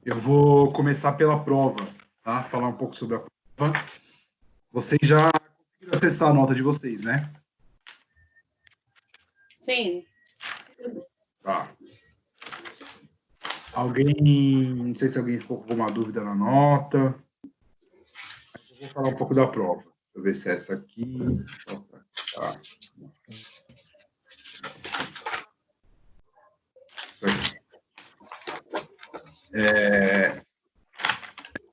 Eu vou começar pela prova, tá? Falar um pouco sobre a prova. Vocês já conseguiram acessar a nota de vocês, né? Sim. Tá. Não sei se alguém ficou com alguma dúvida na nota. Eu vou falar um pouco da prova. Deixa eu ver se é essa aqui. Tá.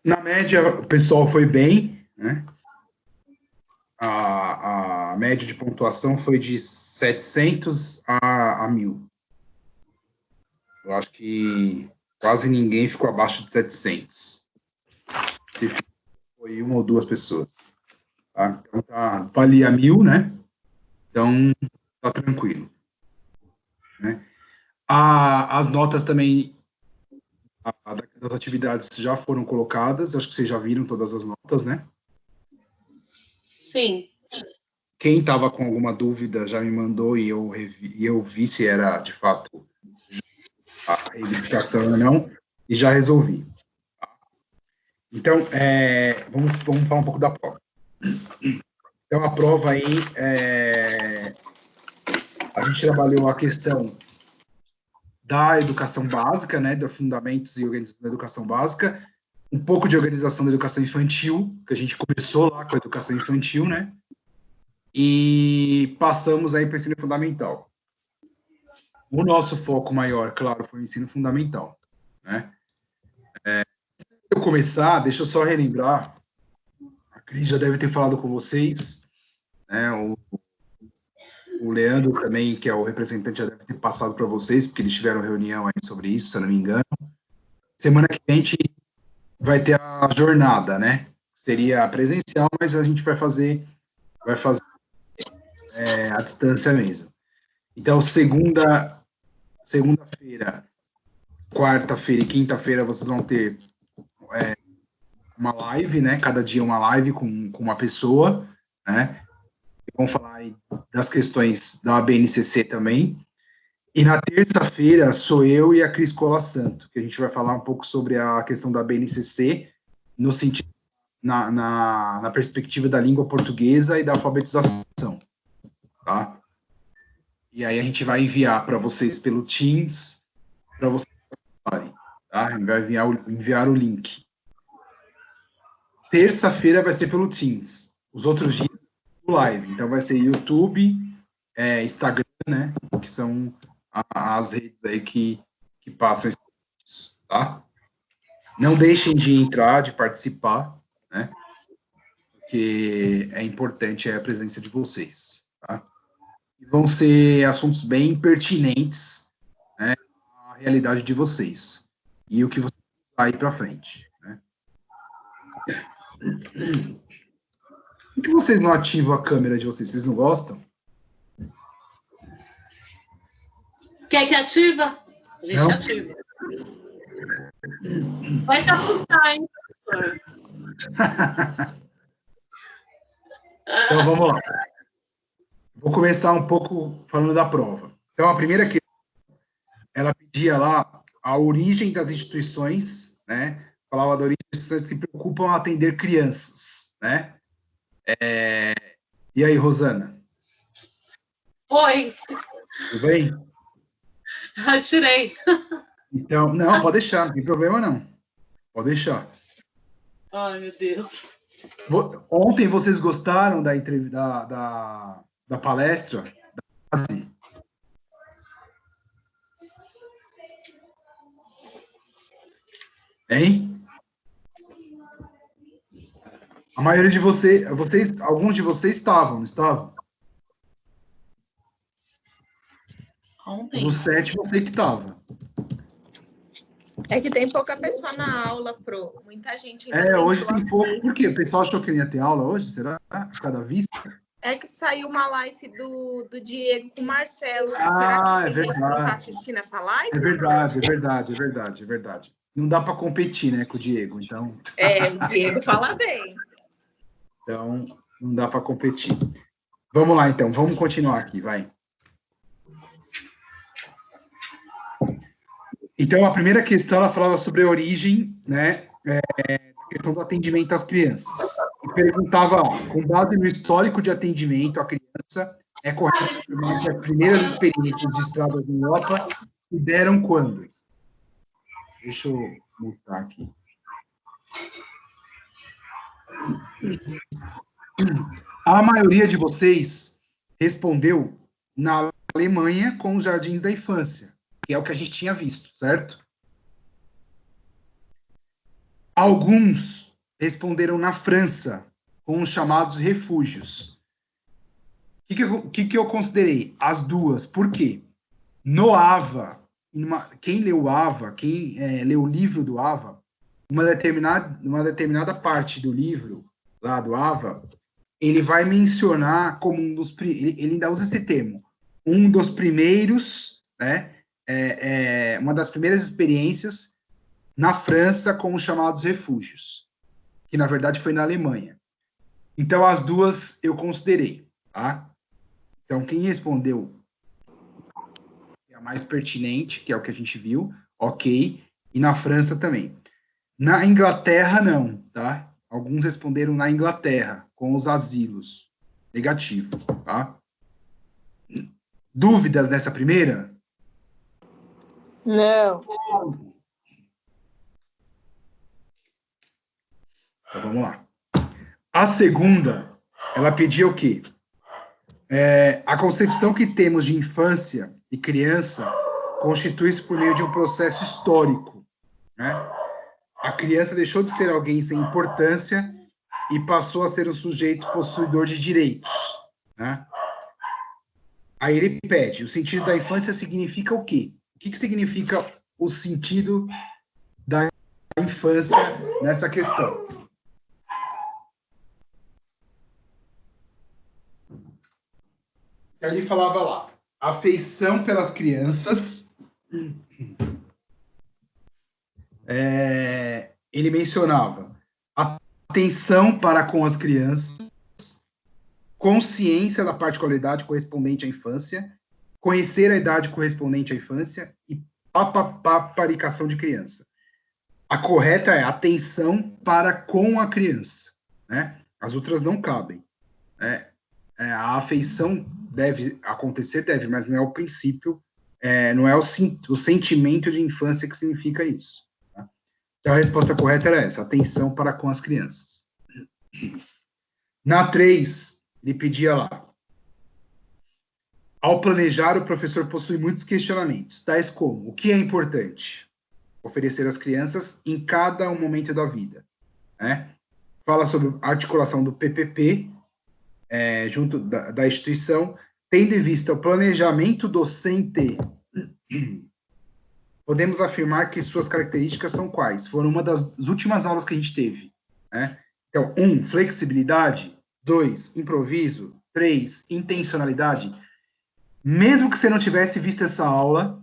Na média, o pessoal foi bem, né? A média de pontuação foi de 700 a 1000. Eu acho que quase ninguém ficou abaixo de 700. Se foi uma ou duas pessoas. Tá? Então, valia 1000, né? Então, tá tranquilo. Né? As notas também das atividades já foram colocadas. Acho que vocês já viram todas as notas, né? Sim. Quem estava com alguma dúvida já me mandou e eu vi se era, de fato, a reivindicação ou não, e já resolvi. Então, vamos falar um pouco da prova. Então, a prova aí, a gente trabalhou a questão da educação básica, né, dos fundamentos e organização da educação básica, um pouco de organização da educação infantil, que a gente começou lá com a educação infantil, né, e passamos aí para o ensino fundamental. O nosso foco maior, claro, foi o ensino fundamental, né. Eu começar, deixa eu só relembrar, a Cris já deve ter falado com vocês, né, o Leandro também, que é o representante, já deve ter passado para vocês, porque eles tiveram reunião aí sobre isso, se eu não me engano. Semana que vem a gente vai ter a jornada, né? Seria presencial, mas a gente vai fazer à distância mesmo. Então, segunda-feira, quarta-feira e quinta-feira vocês vão ter uma live, né? Cada dia uma live com uma pessoa, né? Vamos falar aí das questões da BNCC também. E na terça-feira sou eu e a Cris Cola Santo, que a gente vai falar um pouco sobre a questão da BNCC, no sentido, na perspectiva da língua portuguesa e da alfabetização, tá? E aí a gente vai enviar para vocês pelo Teams, para vocês falarem, tá? A gente vai enviar o link. Terça-feira vai ser pelo Teams, os outros dias live, então vai ser YouTube, Instagram, né, que são as redes aí que passam isso, tá? Não deixem de entrar, de participar, né, porque é importante a presença de vocês, tá? E vão ser assuntos bem pertinentes, né, à realidade de vocês e o que você vai ir para frente, né? Por que vocês não ativam a câmera de vocês? Vocês não gostam? Quer que ativa? A gente Não? ativa. Vai se assustar, hein, professor? Então, vamos lá. Vou começar um pouco falando da prova. Então, a primeira questão, ela pedia lá a origem das instituições, né? Falava da origem das instituições que se preocupam a atender crianças, né? E aí, Rosana? Oi. Tudo bem? Eu tirei. Então, não, pode deixar, não tem problema não. Pode deixar. Ai, meu Deus. Ontem vocês gostaram da palestra? Hein? A maioria de vocês, alguns de vocês estavam, não estavam? Ontem. Dos 7, você que estava. É que tem pouca pessoa na aula, Pro. Muita gente ainda Hoje tem pouco. Por quê? O pessoal achou que ia ter aula hoje? Será? Por causa da vista? É que saiu uma live do Diego com o Marcelo. Ah, Será que tem gente que não verdade. está assistindo essa live? É verdade. Não dá para competir, né, com o Diego, então... O Diego fala bem. Então, não dá para competir. Vamos lá, então. Vamos continuar aqui, vai. Então, a primeira questão, ela falava sobre a origem, né, a questão do atendimento às crianças. E perguntava, com base no histórico de atendimento à criança, é correto afirmar que as primeiras experiências registradas no Europa se deram quando? Deixa eu mutar aqui. A maioria de vocês respondeu na Alemanha com os jardins da infância, que é o que a gente tinha visto, certo? Alguns responderam na França com os chamados refúgios. O que eu considerei? As duas. Por quê? No Ava, quem leu o Ava, quem leu o livro do Ava, uma determinada parte do livro, lá do Ava, ele vai mencionar como um dos... Ele ainda usa esse termo. Um dos primeiros, né? Uma das primeiras experiências na França com os chamados refúgios, que na verdade foi na Alemanha. Então, as duas eu considerei, tá? Então, quem respondeu é a mais pertinente, que é o que a gente viu, ok, e na França também. Na Inglaterra, não, tá? Alguns responderam na Inglaterra, com os asilos. Negativo, tá? Dúvidas nessa primeira? Não. Então, vamos lá. A segunda, ela pedia o quê? A concepção que temos de infância e criança constitui-se por meio de um processo histórico, né? A criança deixou de ser alguém sem importância e passou a ser um sujeito possuidor de direitos, né? Aí ele pede, o sentido da infância significa o quê? O que significa o sentido da infância nessa questão? Ele falava lá, afeição pelas crianças, ele mencionava atenção para com as crianças, consciência da particularidade correspondente à infância, conhecer a idade correspondente à infância e paparicação de criança. A correta é atenção para com a criança, né? As outras não cabem, né? A afeição deve acontecer, mas não é o princípio, não é o sentimento de infância que significa isso. Tá? Então, a resposta correta era essa, atenção para com as crianças. Na 3, ele pedia lá, ao planejar, o professor possui muitos questionamentos, tais como, o que é importante? Oferecer às crianças em cada momento da vida. Né? Fala sobre a articulação do PPP, junto da instituição, tendo em vista o planejamento docente, podemos afirmar que suas características são quais? Foram uma das últimas aulas que a gente teve. Né? Então, 1, flexibilidade. 2, improviso. 3, intencionalidade. Mesmo que você não tivesse visto essa aula,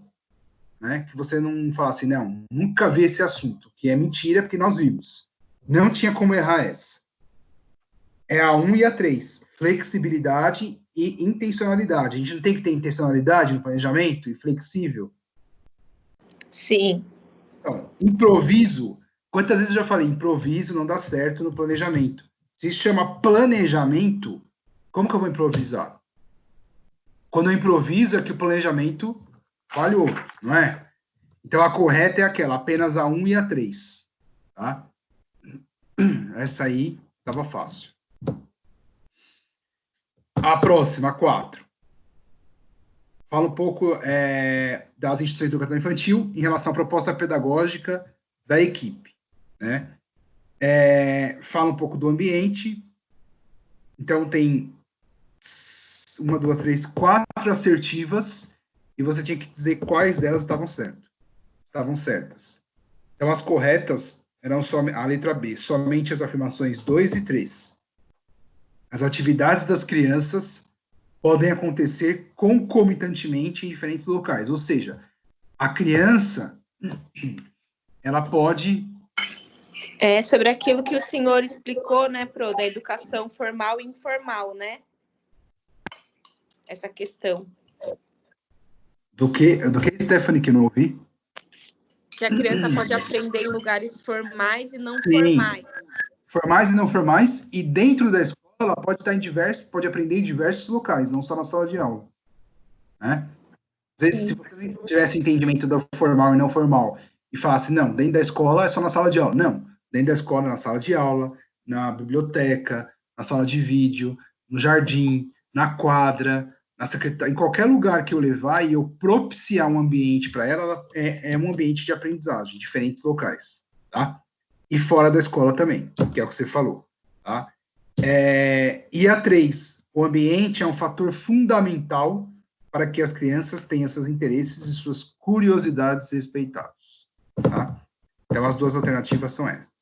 né, que você não falasse, não, nunca vi esse assunto, que é mentira, porque nós vimos. Não tinha como errar essa. É a 1 e a 3, flexibilidade e intencionalidade. A gente não tem que ter intencionalidade no planejamento e flexível? Sim. Então, improviso, quantas vezes eu já falei, improviso não dá certo no planejamento. Se chama planejamento, como que eu vou improvisar? Quando eu improviso é que o planejamento falhou, não é? Então, a correta é aquela, apenas a 1 e a 3. Tá? Essa aí estava fácil. A próxima, 4. Fala um pouco das instituições de educação infantil em relação à proposta pedagógica da equipe. Né? Fala um pouco do ambiente. Então, tem 1, 2, 3, 4 assertivas e você tinha que dizer quais delas estavam certas. Então, as corretas eram só a letra B, somente as afirmações 2 e 3. As atividades das crianças podem acontecer concomitantemente em diferentes locais. Ou seja, a criança, ela pode... Sobre aquilo que o senhor explicou, né, Pro, da educação formal e informal, né? Essa questão. Do que, Stephanie, que eu não ouvi? Que a criança pode aprender em lugares formais e não Sim. formais. Formais e não formais, e dentro da escola ela pode estar pode aprender em diversos locais, não só na sala de aula. Né? Às vezes, se você não tivesse entendimento do formal e não formal, e falasse, não, dentro da escola é só na sala de aula. Não, dentro da escola é na sala de aula, na biblioteca, na sala de vídeo, no jardim, na quadra, na secretaria, em qualquer lugar que eu levar e eu propiciar um ambiente para ela, é um ambiente de aprendizagem, diferentes locais, tá? E fora da escola também, que é o que você falou, tá? E a 3, o ambiente é um fator fundamental para que as crianças tenham seus interesses e suas curiosidades respeitados, tá? Então, as duas alternativas são essas.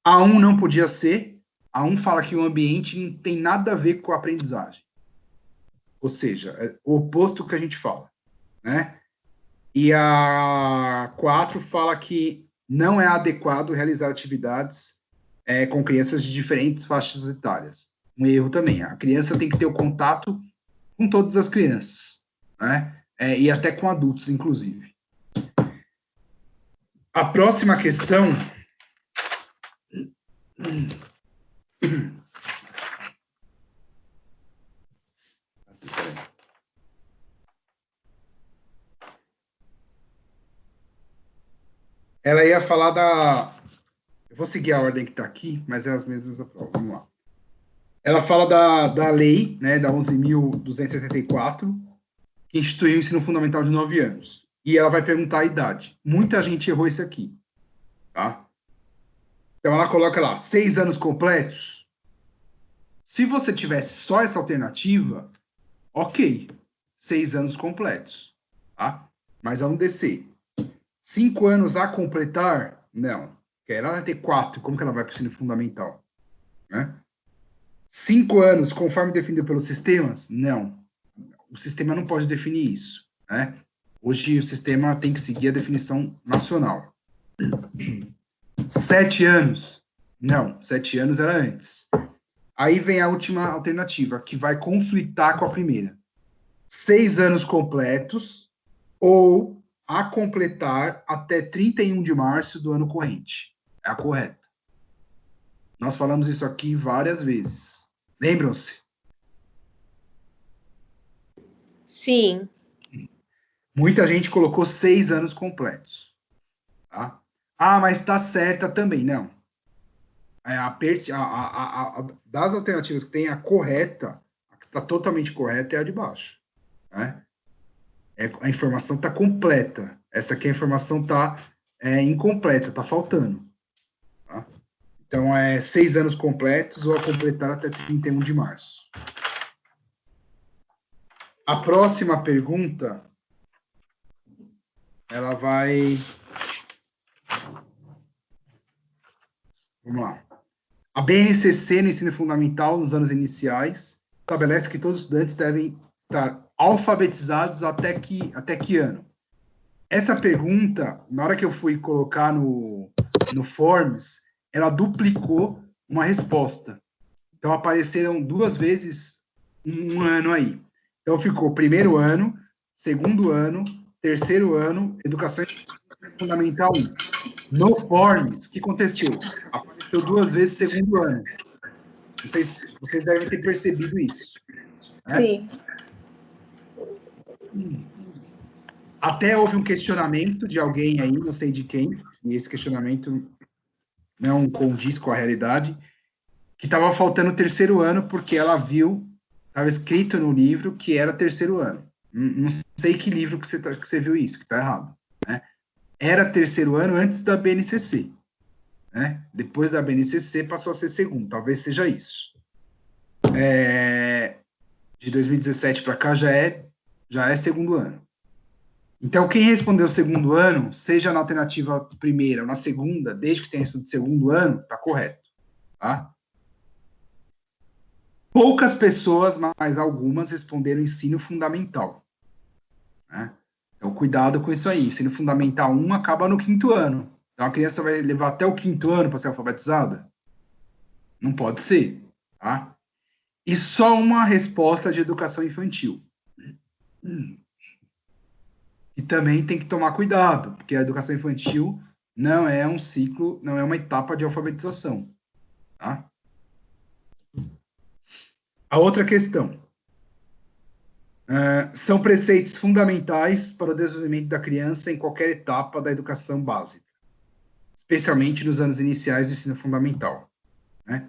A 1 não podia ser, a 1 fala que o ambiente não tem nada a ver com a aprendizagem. Ou seja, é o oposto do que a gente fala, né? E a 4 fala que não é adequado realizar atividades com crianças de diferentes faixas etárias. Um erro também. A criança tem que ter o contato com todas as crianças, né? E até com adultos, inclusive. A próxima questão... Ela ia falar da... Eu vou seguir a ordem que está aqui, mas é as mesmas da prova. Vamos lá. Ela fala da lei, né, da 11.274, que instituiu o ensino fundamental de 9 anos. E ela vai perguntar a idade. Muita gente errou isso aqui, tá? Então, ela coloca lá, 6 anos completos. Se você tivesse só essa alternativa, ok, 6 anos completos, tá? Mas vamos descer. 5 anos a completar? Não. Porque ela vai ter 4, como que ela vai para o ensino fundamental? Né? 5 anos, conforme definido pelos sistemas? Não. O sistema não pode definir isso, né? Hoje o sistema tem que seguir a definição nacional. 7 anos? Não, 7 anos era antes. Aí vem a última alternativa, que vai conflitar com a primeira. 6 anos completos ou a completar até 31 de março do ano corrente. É a correta. Nós falamos isso aqui várias vezes. Lembram-se? Sim. Muita gente colocou 6 anos completos. Tá? Ah, mas está certa também. Não. Das alternativas que tem, a correta, a que está totalmente correta, é a de baixo. Né? A informação está completa. Essa aqui a informação está incompleta, está faltando. Tá? Então, 6 anos completos ou a completar até 31 de março. A próxima pergunta, ela vai... Vamos lá. A BNCC no ensino fundamental, nos anos iniciais, estabelece que todos os estudantes devem estar alfabetizados até que ano? Essa pergunta, na hora que eu fui colocar no Forms, ela duplicou uma resposta. Então, apareceram 2 vezes um ano aí. Então, ficou primeiro ano, segundo ano, terceiro ano, educação fundamental 1. No Forms, o que aconteceu? Apareceu 2 vezes segundo ano. Não sei se vocês devem ter percebido isso. Né? Sim. Até houve um questionamento de alguém aí, não sei de quem, e esse questionamento não condiz com a realidade, que estava faltando o terceiro ano porque ela viu, estava escrito no livro que era terceiro ano. Não sei que livro que você viu isso, que está errado. Né? Era terceiro ano antes da BNCC. Né? Depois da BNCC passou a ser segundo, talvez seja isso. De 2017 para cá já é segundo ano. Então, quem respondeu segundo ano, seja na alternativa primeira ou na segunda, desde que tenha respondido segundo ano, está correto. Tá? Poucas pessoas, mas algumas, responderam ensino fundamental. Né? Então, cuidado com isso aí. Ensino fundamental 1 acaba no 5º ano. Então, a criança vai levar até o 5º ano para ser alfabetizada? Não pode ser. Tá? E só uma resposta de educação infantil. O E também tem que tomar cuidado, porque a educação infantil não é um ciclo, não é uma etapa de alfabetização. Tá? A outra questão. São preceitos fundamentais para o desenvolvimento da criança em qualquer etapa da educação básica, especialmente nos anos iniciais do ensino fundamental. Né?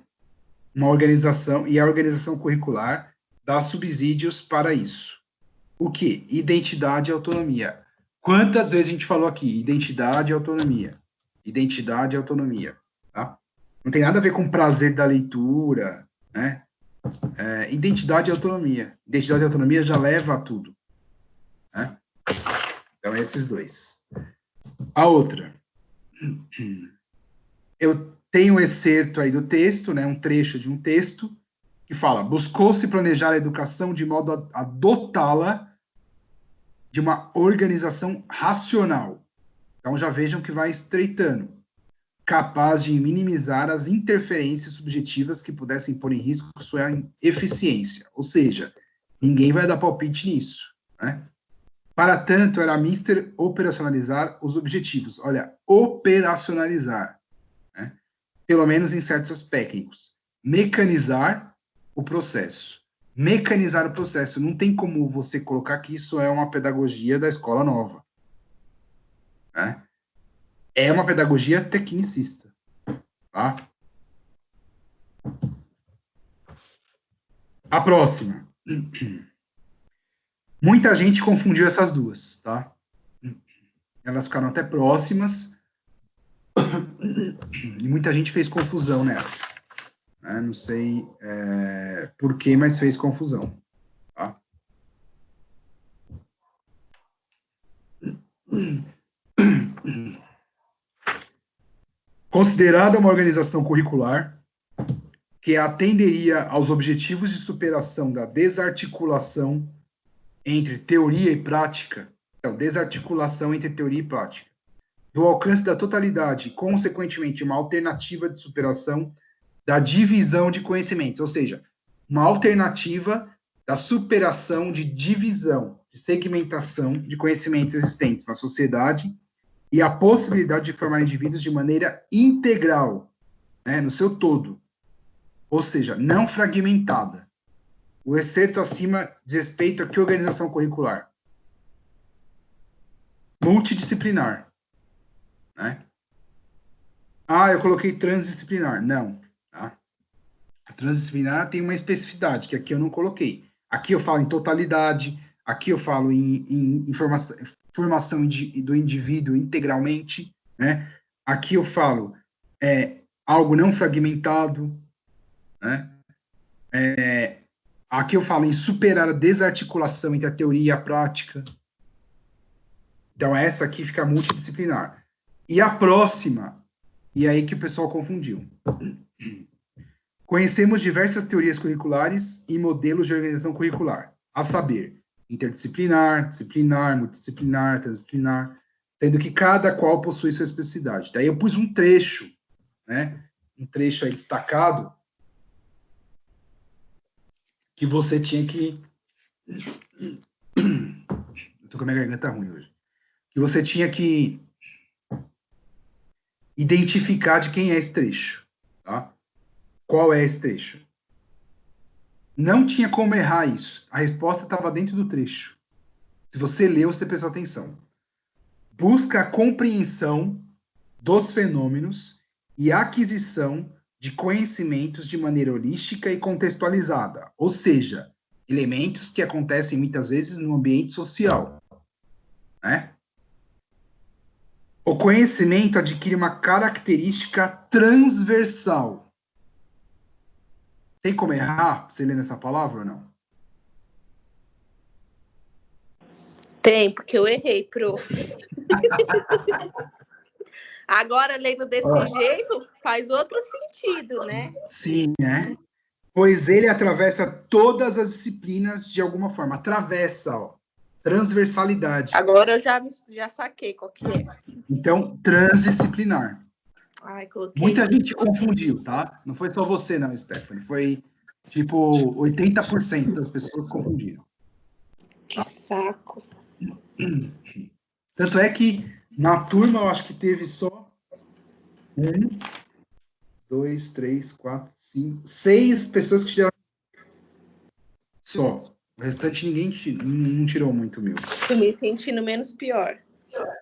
Uma organização, e a organização curricular dá subsídios para isso. O que? Identidade e autonomia. Quantas vezes a gente falou aqui? Identidade e autonomia. Identidade e autonomia. Tá? Não tem nada a ver com prazer da leitura, né? Identidade e autonomia. Identidade e autonomia já leva a tudo. Né? Então, esses dois. A outra. Eu tenho um excerto aí do texto, né? Um trecho de um texto, que fala: buscou-se planejar a educação de modo a dotá-la de uma organização racional. Então, já vejam que vai estreitando. Capaz de minimizar as interferências subjetivas que pudessem pôr em risco sua eficiência. Ou seja, ninguém vai dar palpite nisso. Né? Para tanto, era mister operacionalizar os objetivos. Olha, operacionalizar. Né? Pelo menos em certos aspectos. Mecanizar o processo. Mecanizar o processo. Não tem como você colocar que isso é uma pedagogia da escola nova. Né? É uma pedagogia tecnicista. Tá? A próxima. Muita gente confundiu essas duas, tá? Elas ficaram até próximas e muita gente fez confusão nelas. Né? Não sei por que, mas fez confusão. Tá? Considerada uma organização curricular que atenderia aos objetivos de superação da desarticulação entre teoria e prática, então, desarticulação entre teoria e prática, do alcance da totalidade, consequentemente, uma alternativa de superação da divisão de conhecimentos, ou seja, uma alternativa da superação de divisão, de segmentação de conhecimentos existentes na sociedade e a possibilidade de formar indivíduos de maneira integral, né, no seu todo, ou seja, não fragmentada. O excerto acima diz respeito a que organização curricular? Multidisciplinar. Né? Eu coloquei transdisciplinar. Não. Tá? A transdisciplinar tem uma especificidade, que aqui eu não coloquei. Aqui eu falo em totalidade, aqui eu falo em formação do indivíduo integralmente, né? Aqui eu falo algo não fragmentado, né? Aqui eu falo em superar a desarticulação entre a teoria e a prática. Então, essa aqui fica multidisciplinar. E a próxima, e aí que o pessoal confundiu. Conhecemos diversas teorias curriculares e modelos de organização curricular, a saber, interdisciplinar, disciplinar, multidisciplinar, transdisciplinar, sendo que cada qual possui sua especificidade. Daí eu pus um trecho, né? Um trecho aí destacado, que você tinha que... Eu tô com a minha garganta ruim hoje. Que você tinha que identificar de quem é esse trecho, tá? Qual é esse trecho? Não tinha como errar isso. A resposta estava dentro do trecho. Se você leu, você prestou atenção. Busca a compreensão dos fenômenos e a aquisição de conhecimentos de maneira holística e contextualizada, ou seja, elementos que acontecem muitas vezes no ambiente social. Né? O conhecimento adquire uma característica transversal. Tem como errar você lendo essa palavra ou não? Tem, porque eu errei, pro. Agora, lendo desse jeito, faz outro sentido, né? Sim, né? Pois ele atravessa todas as disciplinas de alguma forma. Atravessa, ó. Transversalidade. Agora eu já saquei qual que é. Então, transdisciplinar. Ai, coloquei. Muita gente confundiu, tá? Não foi só você, não, Stephanie. Foi, tipo, 80% das pessoas confundiram. Que saco. Tanto é que na turma eu acho que teve só 1, 2, 3, 4, 5, 6 pessoas que tiraram só. O restante ninguém não tirou muito mil. Tô me sentindo menos pior.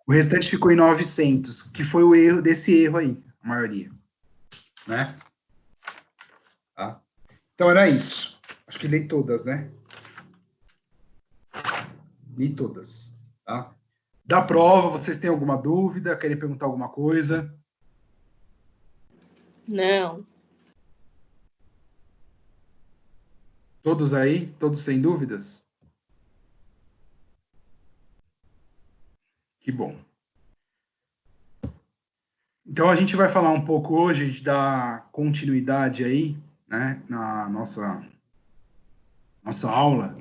O restante ficou em 900, que foi o erro desse erro aí, a maioria. Né? Tá? Então era isso. Acho que li todas, né? Li todas. Tá? Da prova, vocês têm alguma dúvida? Querem perguntar alguma coisa? Não. Todos aí? Todos sem dúvidas? Que bom. Então, a gente vai falar um pouco hoje da continuidade aí, né, na nossa aula.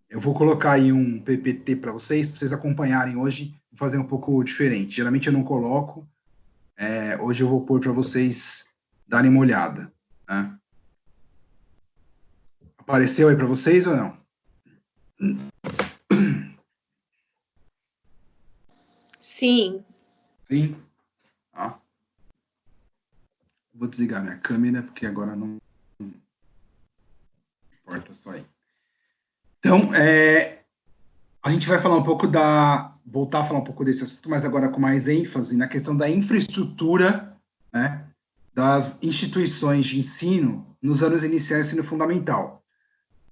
Eu vou colocar aí um PPT para vocês acompanharem hoje, vou fazer um pouco diferente. Geralmente eu não coloco, hoje eu vou pôr para vocês darem uma olhada. Né? Apareceu aí para vocês ou não? Sim. Sim? Tá. Vou desligar minha câmera, porque agora não importa só aí. Então, a gente vai falar um pouco voltar a falar um pouco desse assunto, mas agora com mais ênfase na questão da infraestrutura, né, das instituições de ensino nos anos iniciais do ensino fundamental.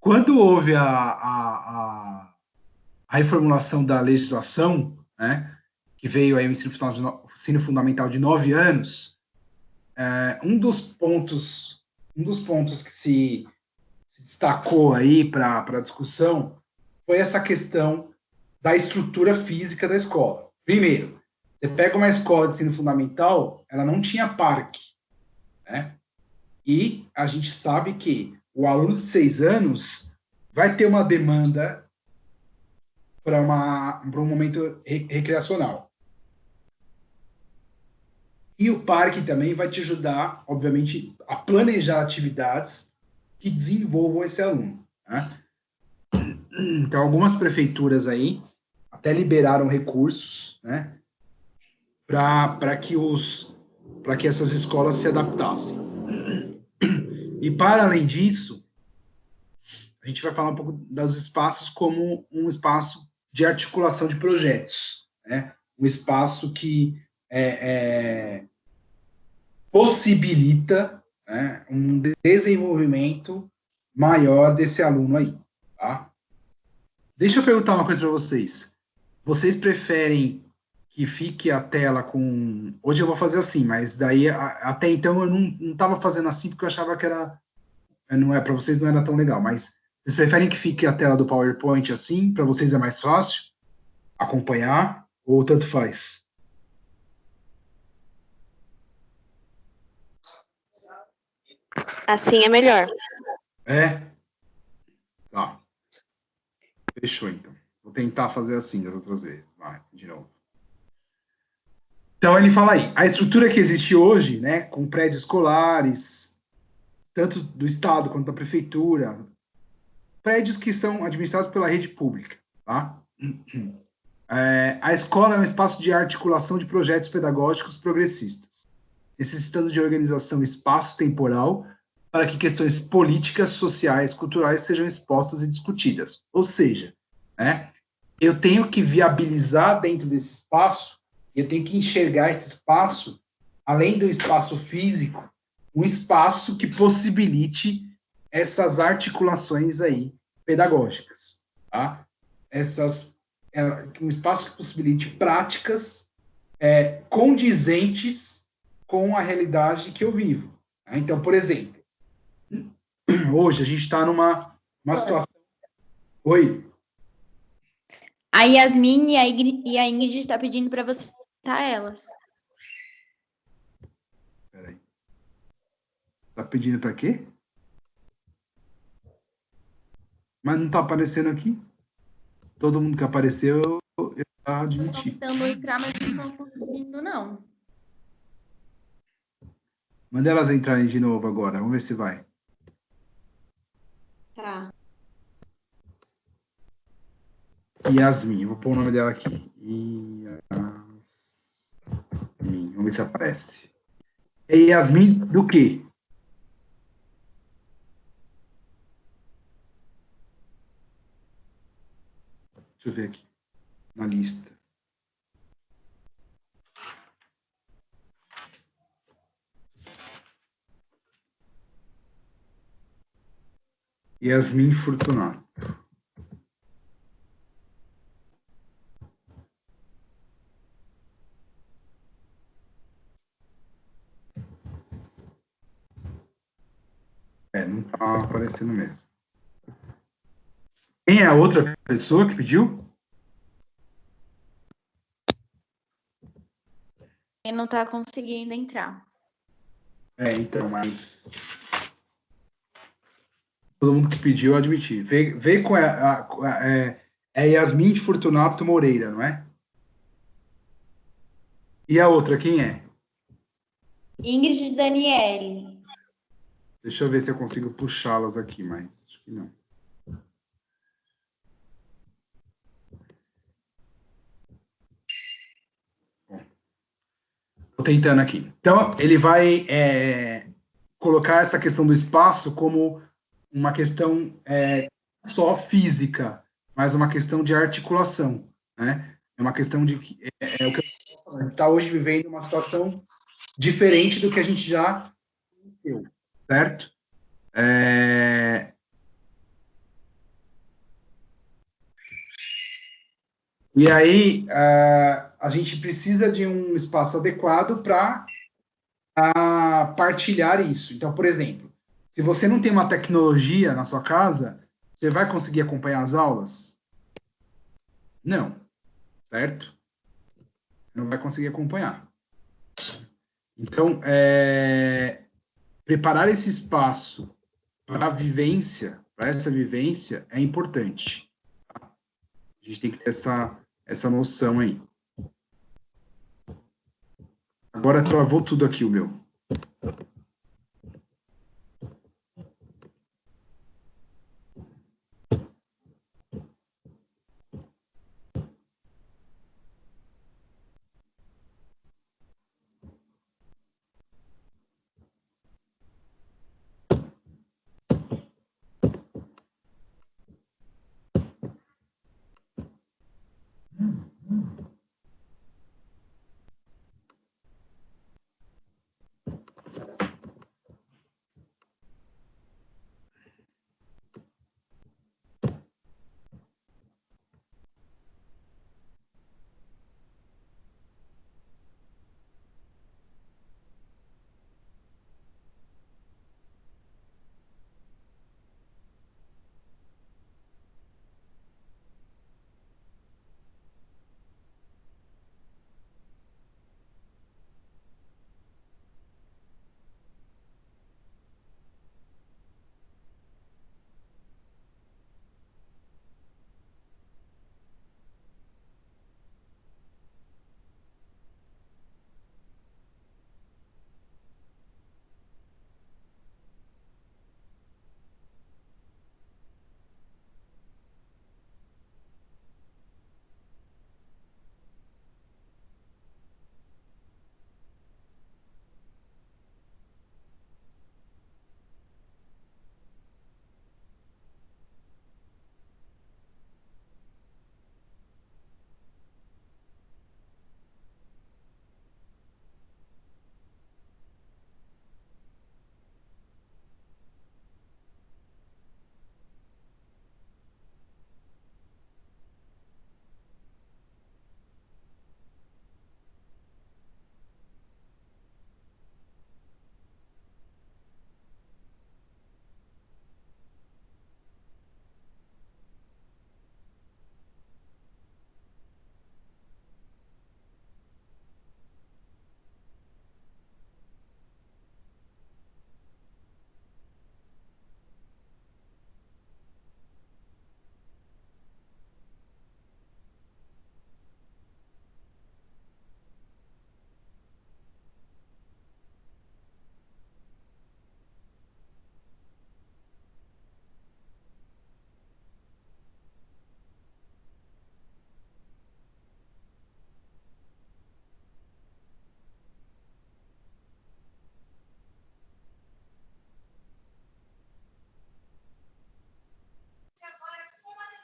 Quando houve a reformulação da legislação, né, que veio aí o ensino fundamental de 9 anos, um dos pontos que se destacou aí para a discussão foi essa questão da estrutura física da escola. Primeiro, você pega uma escola de ensino fundamental, ela não tinha parque, né? E a gente sabe que o aluno de 6 anos vai ter uma demanda para um momento recreacional. E o parque também vai te ajudar, obviamente, a planejar atividades que desenvolvam esse aluno. Né? Então, algumas prefeituras aí até liberaram recursos, né, para que essas escolas se adaptassem. E, para além disso, a gente vai falar um pouco dos espaços como um espaço de articulação de projetos, né? Um espaço que possibilita, né, um desenvolvimento maior desse aluno aí, tá? Deixa eu perguntar uma coisa para vocês. Vocês preferem que fique a tela com... Hoje eu vou fazer assim, mas daí até então eu não estava fazendo assim porque eu achava que era... Não é, para vocês não era tão legal, mas vocês preferem que fique a tela do PowerPoint assim? Para vocês é mais fácil acompanhar? Ou tanto faz? Assim é melhor. É? Tá. Fechou, então. Vou tentar fazer assim das outras vezes. Vai, de novo. Então, ele fala aí, a estrutura que existe hoje, né, com prédios escolares, tanto do Estado quanto da Prefeitura, prédios que são administrados pela rede pública, tá? A escola é um espaço de articulação de projetos pedagógicos progressistas, necessitando de organização espaço-temporal para que questões políticas, sociais, culturais sejam expostas e discutidas. Ou seja, né, eu tenho que viabilizar dentro desse espaço, eu tenho que enxergar esse espaço, além do espaço físico, um espaço que possibilite essas articulações aí pedagógicas, tá? Um espaço que possibilite práticas condizentes com a realidade que eu vivo. Tá? Então, por exemplo, hoje a gente está numa situação... Oi? A Yasmin e a Ingrid está pedindo para você citar elas. Peraí. Tá pedindo para quê? Mas não tá aparecendo aqui? Todo mundo que apareceu, eu admiti. Estão tentando entrar, mas não estão conseguindo, não. Manda elas entrarem de novo agora. Vamos ver se vai. Tá. Yasmin. Eu vou pôr o nome dela aqui. Yasmin. Vamos ver se aparece. É Yasmin do quê? Deixa eu ver aqui. Na lista. Yasmin Fortunato. Não tá aparecendo mesmo. Quem é a outra pessoa que pediu? Ele não tá conseguindo entrar. Então, mas... Todo mundo que pediu, eu admiti. Vê com é Yasmin Fortunato Moreira, não é? E a outra, quem é? Ingrid Daniele. Deixa eu ver se eu consigo puxá-las aqui, mas acho que não. Estou tentando aqui. Então, ele vai colocar essa questão do espaço como uma questão só física, mas uma questão de articulação, né? É uma questão de que é o que a gente está hoje vivendo uma situação diferente do que a gente já viveu, certo? E aí a gente precisa de um espaço adequado para partilhar isso. Então, por exemplo, se você não tem uma tecnologia na sua casa, você vai conseguir acompanhar as aulas? Não, certo? Não vai conseguir acompanhar. Então, preparar esse espaço para a vivência, para essa vivência, é importante. Tá? A gente tem que ter essa noção aí. Agora travou tudo aqui o meu.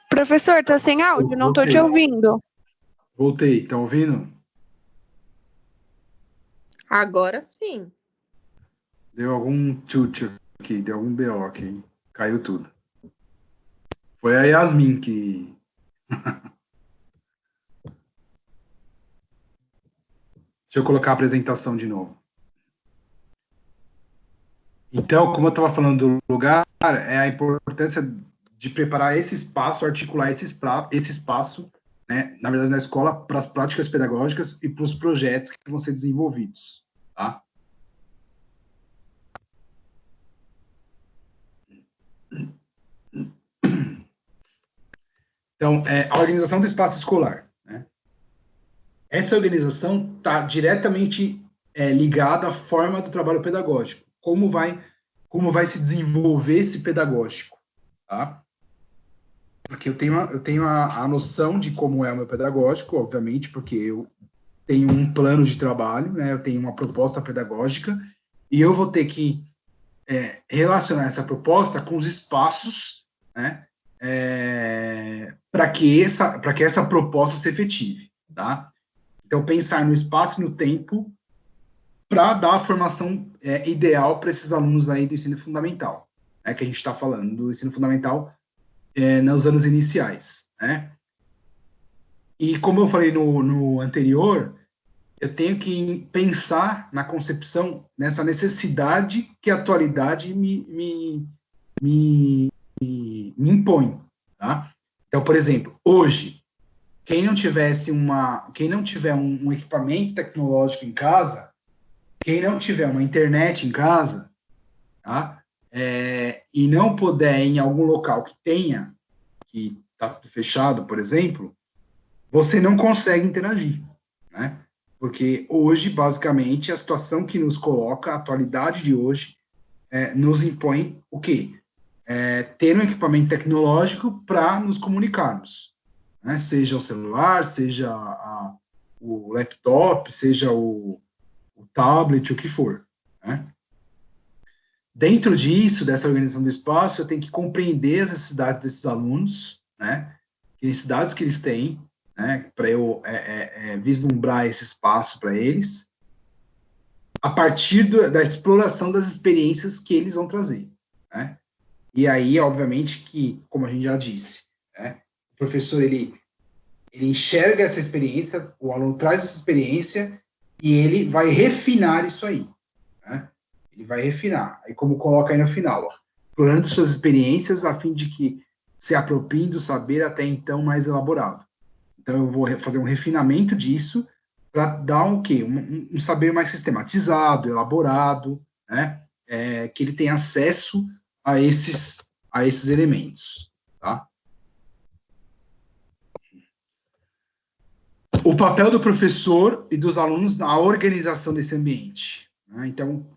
Professor, tá sem áudio, não tô te Voltei. ouvindo. Voltei, tá ouvindo? Agora sim. Deu algum chute aqui, deu algum BO aqui. Caiu tudo. Foi a Yasmin que... Deixa eu colocar a apresentação de novo. Então, como eu estava falando do lugar, é a importância de preparar esse espaço, articular esse espaço, né, na verdade, na escola, para as práticas pedagógicas e para os projetos que vão ser desenvolvidos. Tá? Então, a organização do espaço escolar. Né? Essa organização está diretamente ligada à forma do trabalho pedagógico. Como vai se desenvolver esse pedagógico. Tá? Porque eu tenho a noção de como é o meu pedagógico, obviamente, porque eu tenho um plano de trabalho, né? Eu tenho uma proposta pedagógica, e eu vou ter que relacionar essa proposta com os espaços, né? Para que essa proposta se efetive, tá? Então, pensar no espaço e no tempo para dar a formação ideal para esses alunos aí do ensino fundamental, né? Que a gente está falando do ensino fundamental nos anos iniciais, né? E como eu falei no anterior, eu tenho que pensar na concepção, nessa necessidade que a atualidade me impõe, tá? Então, por exemplo, hoje, quem não tiver um equipamento tecnológico em casa, quem não tiver uma internet em casa, tá? E não puder ir em algum local que tenha, que está fechado, por exemplo, você não consegue interagir, né? Porque hoje, basicamente, a situação que nos coloca, a atualidade de hoje, nos impõe o quê? Ter um equipamento tecnológico para nos comunicarmos, né? Seja o celular, seja o laptop, seja o tablet, o que for, né? Dentro disso, dessa organização do espaço, eu tenho que compreender as necessidades desses alunos, né? Que necessidades que eles têm, né? Para eu vislumbrar esse espaço para eles, a partir da exploração das experiências que eles vão trazer, né? E aí, obviamente, que, como a gente já disse, né? O professor, ele enxerga essa experiência, o aluno traz essa experiência e ele vai refinar isso aí, né? Ele vai refinar. Aí, como coloca aí no final, ó, explorando suas experiências a fim de que se apropriem do saber até então mais elaborado. Então, eu vou fazer um refinamento disso para dar o quê? Um saber mais sistematizado, elaborado, né? Que ele tenha acesso a esses elementos, tá? O papel do professor e dos alunos na organização desse ambiente, né? Então,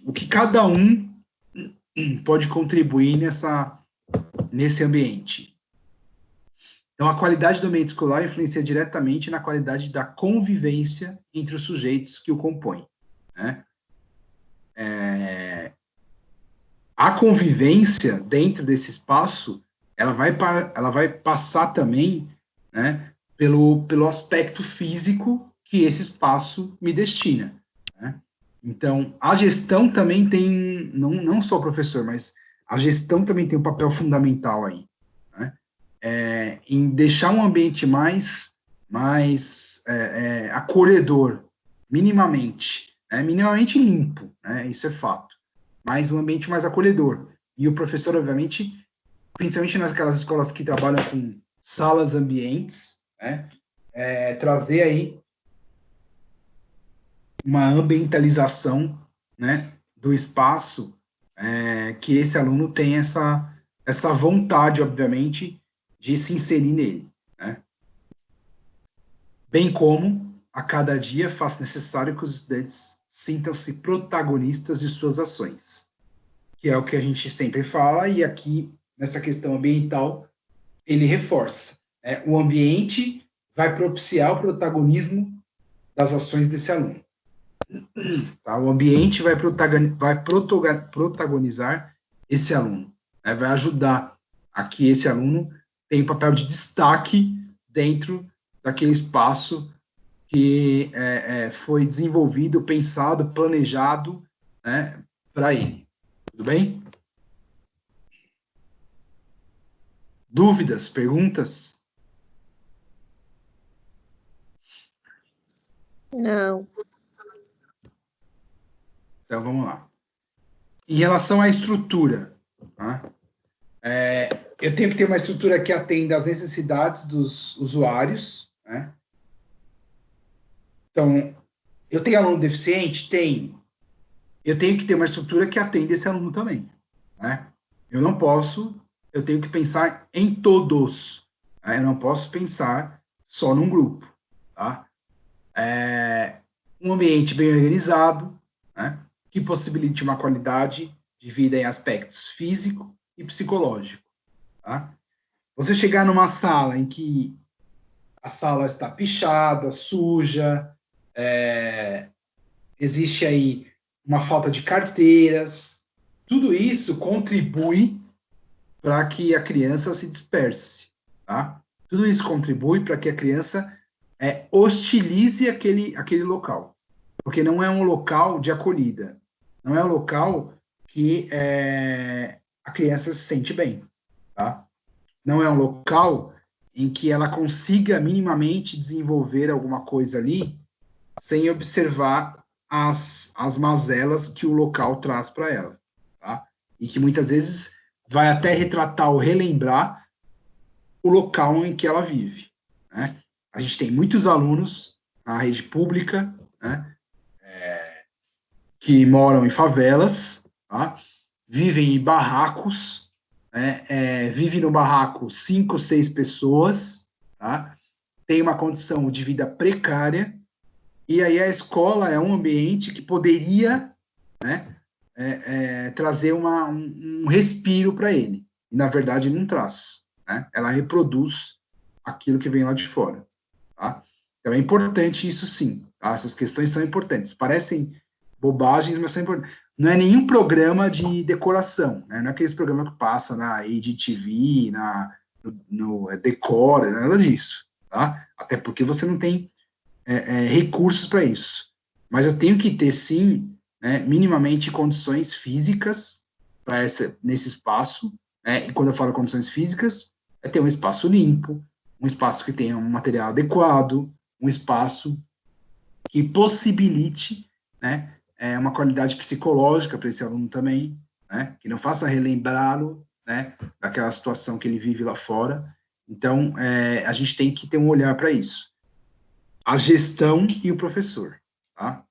o que cada um pode contribuir nesse ambiente. Então, a qualidade do ambiente escolar influencia diretamente na qualidade da convivência entre os sujeitos que o compõem, né? A convivência dentro desse espaço, ela vai passar também, né, pelo aspecto físico que esse espaço me destina, né? Então, a gestão também tem, não só o professor, mas a gestão também tem um papel fundamental aí, né? Em deixar um ambiente mais acolhedor, minimamente limpo, né? Isso é fato, mas um ambiente mais acolhedor. E o professor, obviamente, principalmente naquelas escolas que trabalham com salas ambientes, né? Trazer aí uma ambientalização, né, do espaço, que esse aluno tem essa vontade, obviamente, de se inserir nele, né? Bem como, a cada dia, faz necessário que os estudantes sintam-se protagonistas de suas ações, que é o que a gente sempre fala, e aqui, nessa questão ambiental, ele reforça. O ambiente vai propiciar o protagonismo das ações desse aluno. Tá? O ambiente vai protagonizar esse aluno, né? Vai ajudar Aqui esse aluno tem um papel de destaque dentro daquele espaço que foi desenvolvido, pensado, planejado, né, para ele. Tudo bem? Dúvidas, perguntas? Não. Então, vamos lá. Em relação à estrutura, tá? Eu tenho que ter uma estrutura que atenda às necessidades dos usuários, né? Então, eu tenho aluno deficiente? Tenho. Eu tenho que ter uma estrutura que atenda esse aluno também, né? Eu tenho que pensar em todos, né? Eu não posso pensar só num grupo, tá? Um ambiente bem organizado, né? Que possibilite uma qualidade de vida em aspectos físico e psicológico, tá? Você chegar numa sala em que a sala está pichada, suja, existe aí uma falta de carteiras, tudo isso contribui para que a criança se disperse, tá? Tudo isso contribui para que a criança hostilize aquele local, porque não é um local de acolhida, não é um local que a criança se sente bem, tá? Não é um local em que ela consiga minimamente desenvolver alguma coisa ali sem observar as mazelas que o local traz para ela, tá? E que muitas vezes vai até retratar ou relembrar o local em que ela vive, né? A gente tem muitos alunos na rede pública, né, que moram em favelas, tá? Vivem em barracos, né, vivem no barraco 5, 6 pessoas, tá? Tem uma condição de vida precária, e aí a escola é um ambiente que poderia, né, trazer um respiro para ele. E, na verdade, não traz, né? Ela reproduz aquilo que vem lá de fora, tá? Então, é importante isso sim, tá? Essas questões são importantes. Parecem bobagens, mas são importantes. Não é nenhum programa de decoração, né? Não é aqueles programas que passa na EDTV, no Decora, nada disso, tá? Até porque você não tem recursos para isso. Mas eu tenho que ter, sim, né, minimamente condições físicas para nesse espaço, né? E quando eu falo condições físicas, é ter um espaço limpo, um espaço que tenha um material adequado, um espaço que possibilite, né, uma qualidade psicológica para esse aluno também, né, que não faça relembrá-lo, né, daquela situação que ele vive lá fora. Então, a gente tem que ter um olhar para isso. A gestão e o professor, tá?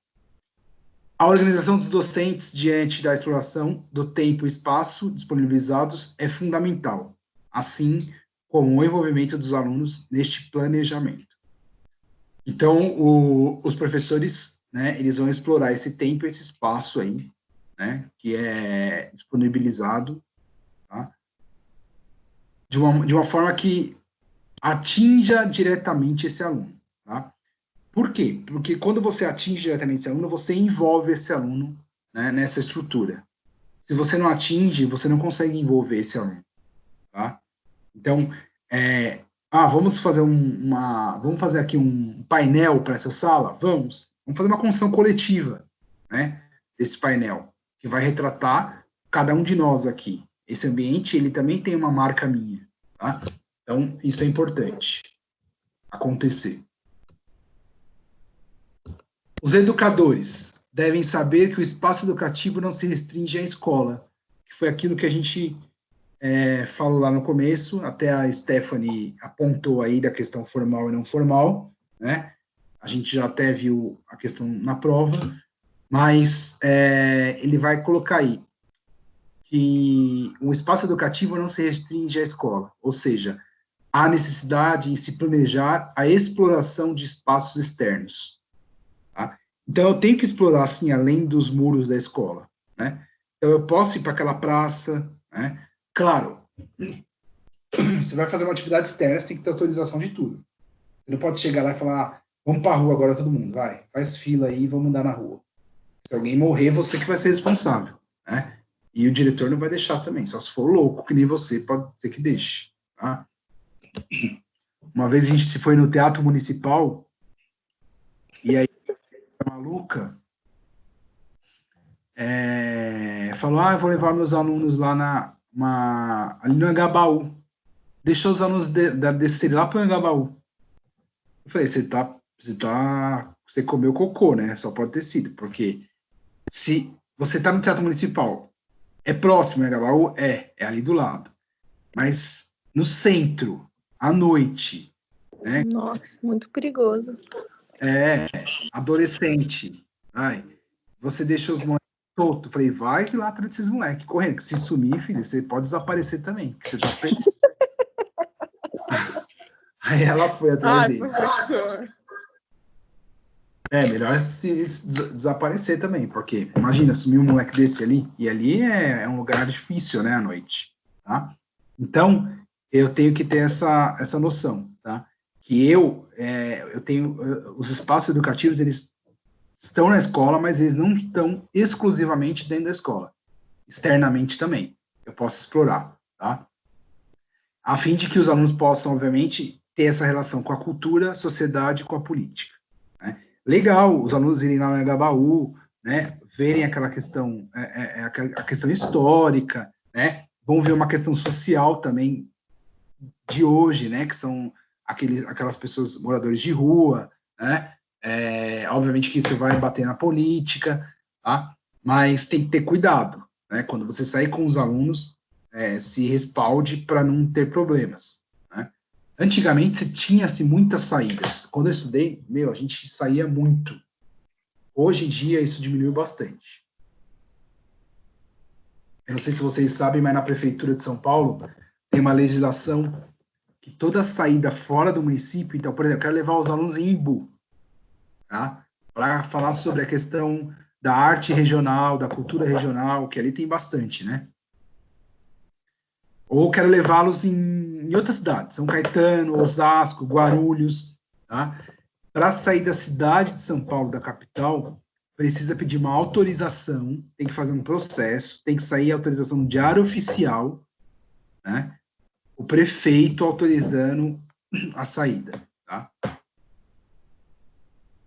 A organização dos docentes diante da exploração do tempo e espaço disponibilizados é fundamental, assim como o envolvimento dos alunos neste planejamento. Então, os professores, né, eles vão explorar esse tempo e esse espaço aí, né, que é disponibilizado, tá? De uma forma que atinja diretamente esse aluno, tá? Por quê? Porque quando você atinge diretamente esse aluno, você envolve esse aluno, né, nessa estrutura. Se você não atinge, você não consegue envolver esse aluno, tá? Então, vamos fazer vamos fazer aqui um painel para essa sala? Vamos fazer uma construção coletiva, né, desse painel, que vai retratar cada um de nós aqui. Esse ambiente, ele também tem uma marca minha, tá? Então, isso é importante acontecer. Os educadores devem saber que o espaço educativo não se restringe à escola, que foi aquilo que a gente falou lá no começo, até a Stephanie apontou aí da questão formal e não formal, né? A gente já até viu a questão na prova, mas ele vai colocar aí que o espaço educativo não se restringe à escola, ou seja, há necessidade em se planejar a exploração de espaços externos. Tá? Então, eu tenho que explorar, assim, além dos muros da escola, né? Então, eu posso ir para aquela praça, né? Claro, você vai fazer uma atividade externa, você tem que ter autorização de tudo. Você não pode chegar lá e falar, vamos para a rua agora todo mundo, vai, faz fila aí, vamos andar na rua. Se alguém morrer, você que vai ser responsável, né? E o diretor não vai deixar também, só se for louco, que nem você, pode ser que deixe, tá? Uma vez a gente foi no Teatro Municipal, e aí a maluca falou, eu vou levar meus alunos lá ali no Anhangabaú. Deixou os alunos descerem lá para o Anhangabaú. Eu falei, você comeu cocô, né? Só pode ter sido, porque se você está no Teatro Municipal, é próximo, Anhangabaú? É ali do lado. Mas no centro, à noite, né? Nossa, muito perigoso. Adolescente. Ai, você deixa os moleques soltos. Falei, vai lá atrás desses moleques, correndo. Que se sumir, filho, você pode desaparecer também. Que você tá perdido. Aí ela foi atrás deles. Professor. Melhor se desaparecer também, porque imagina, sumir um moleque desse ali, e ali é um lugar difícil, né, à noite, tá? Então, eu tenho que ter essa noção, tá? Que eu tenho, os espaços educativos, eles estão na escola, mas eles não estão exclusivamente dentro da escola, externamente também, eu posso explorar, tá? A fim de que os alunos possam, obviamente, ter essa relação com a cultura, a sociedade e com a política, né? Legal os alunos irem lá no Anhangabaú, né, verem aquela questão, a questão histórica, né, vão ver uma questão social também de hoje, né, que são aquelas pessoas, moradores de rua, né, obviamente que isso vai bater na política, tá, mas tem que ter cuidado, né, quando você sair com os alunos, se respalde para não ter problemas. Antigamente, se tinha-se muitas saídas. Quando eu estudei, a gente saía muito. Hoje em dia, isso diminuiu bastante. Eu não sei se vocês sabem, mas na Prefeitura de São Paulo tem uma legislação que toda saída fora do município, então, por exemplo, eu quero levar os alunos em Imbu, tá? Para falar sobre a questão da arte regional, da cultura regional, que ali tem bastante, né? Ou quero levá-los em outras cidades, São Caetano, Osasco, Guarulhos, tá? Para sair da cidade de São Paulo, da capital, precisa pedir uma autorização, tem que fazer um processo, tem que sair a autorização no diário oficial, né? O prefeito autorizando a saída, tá?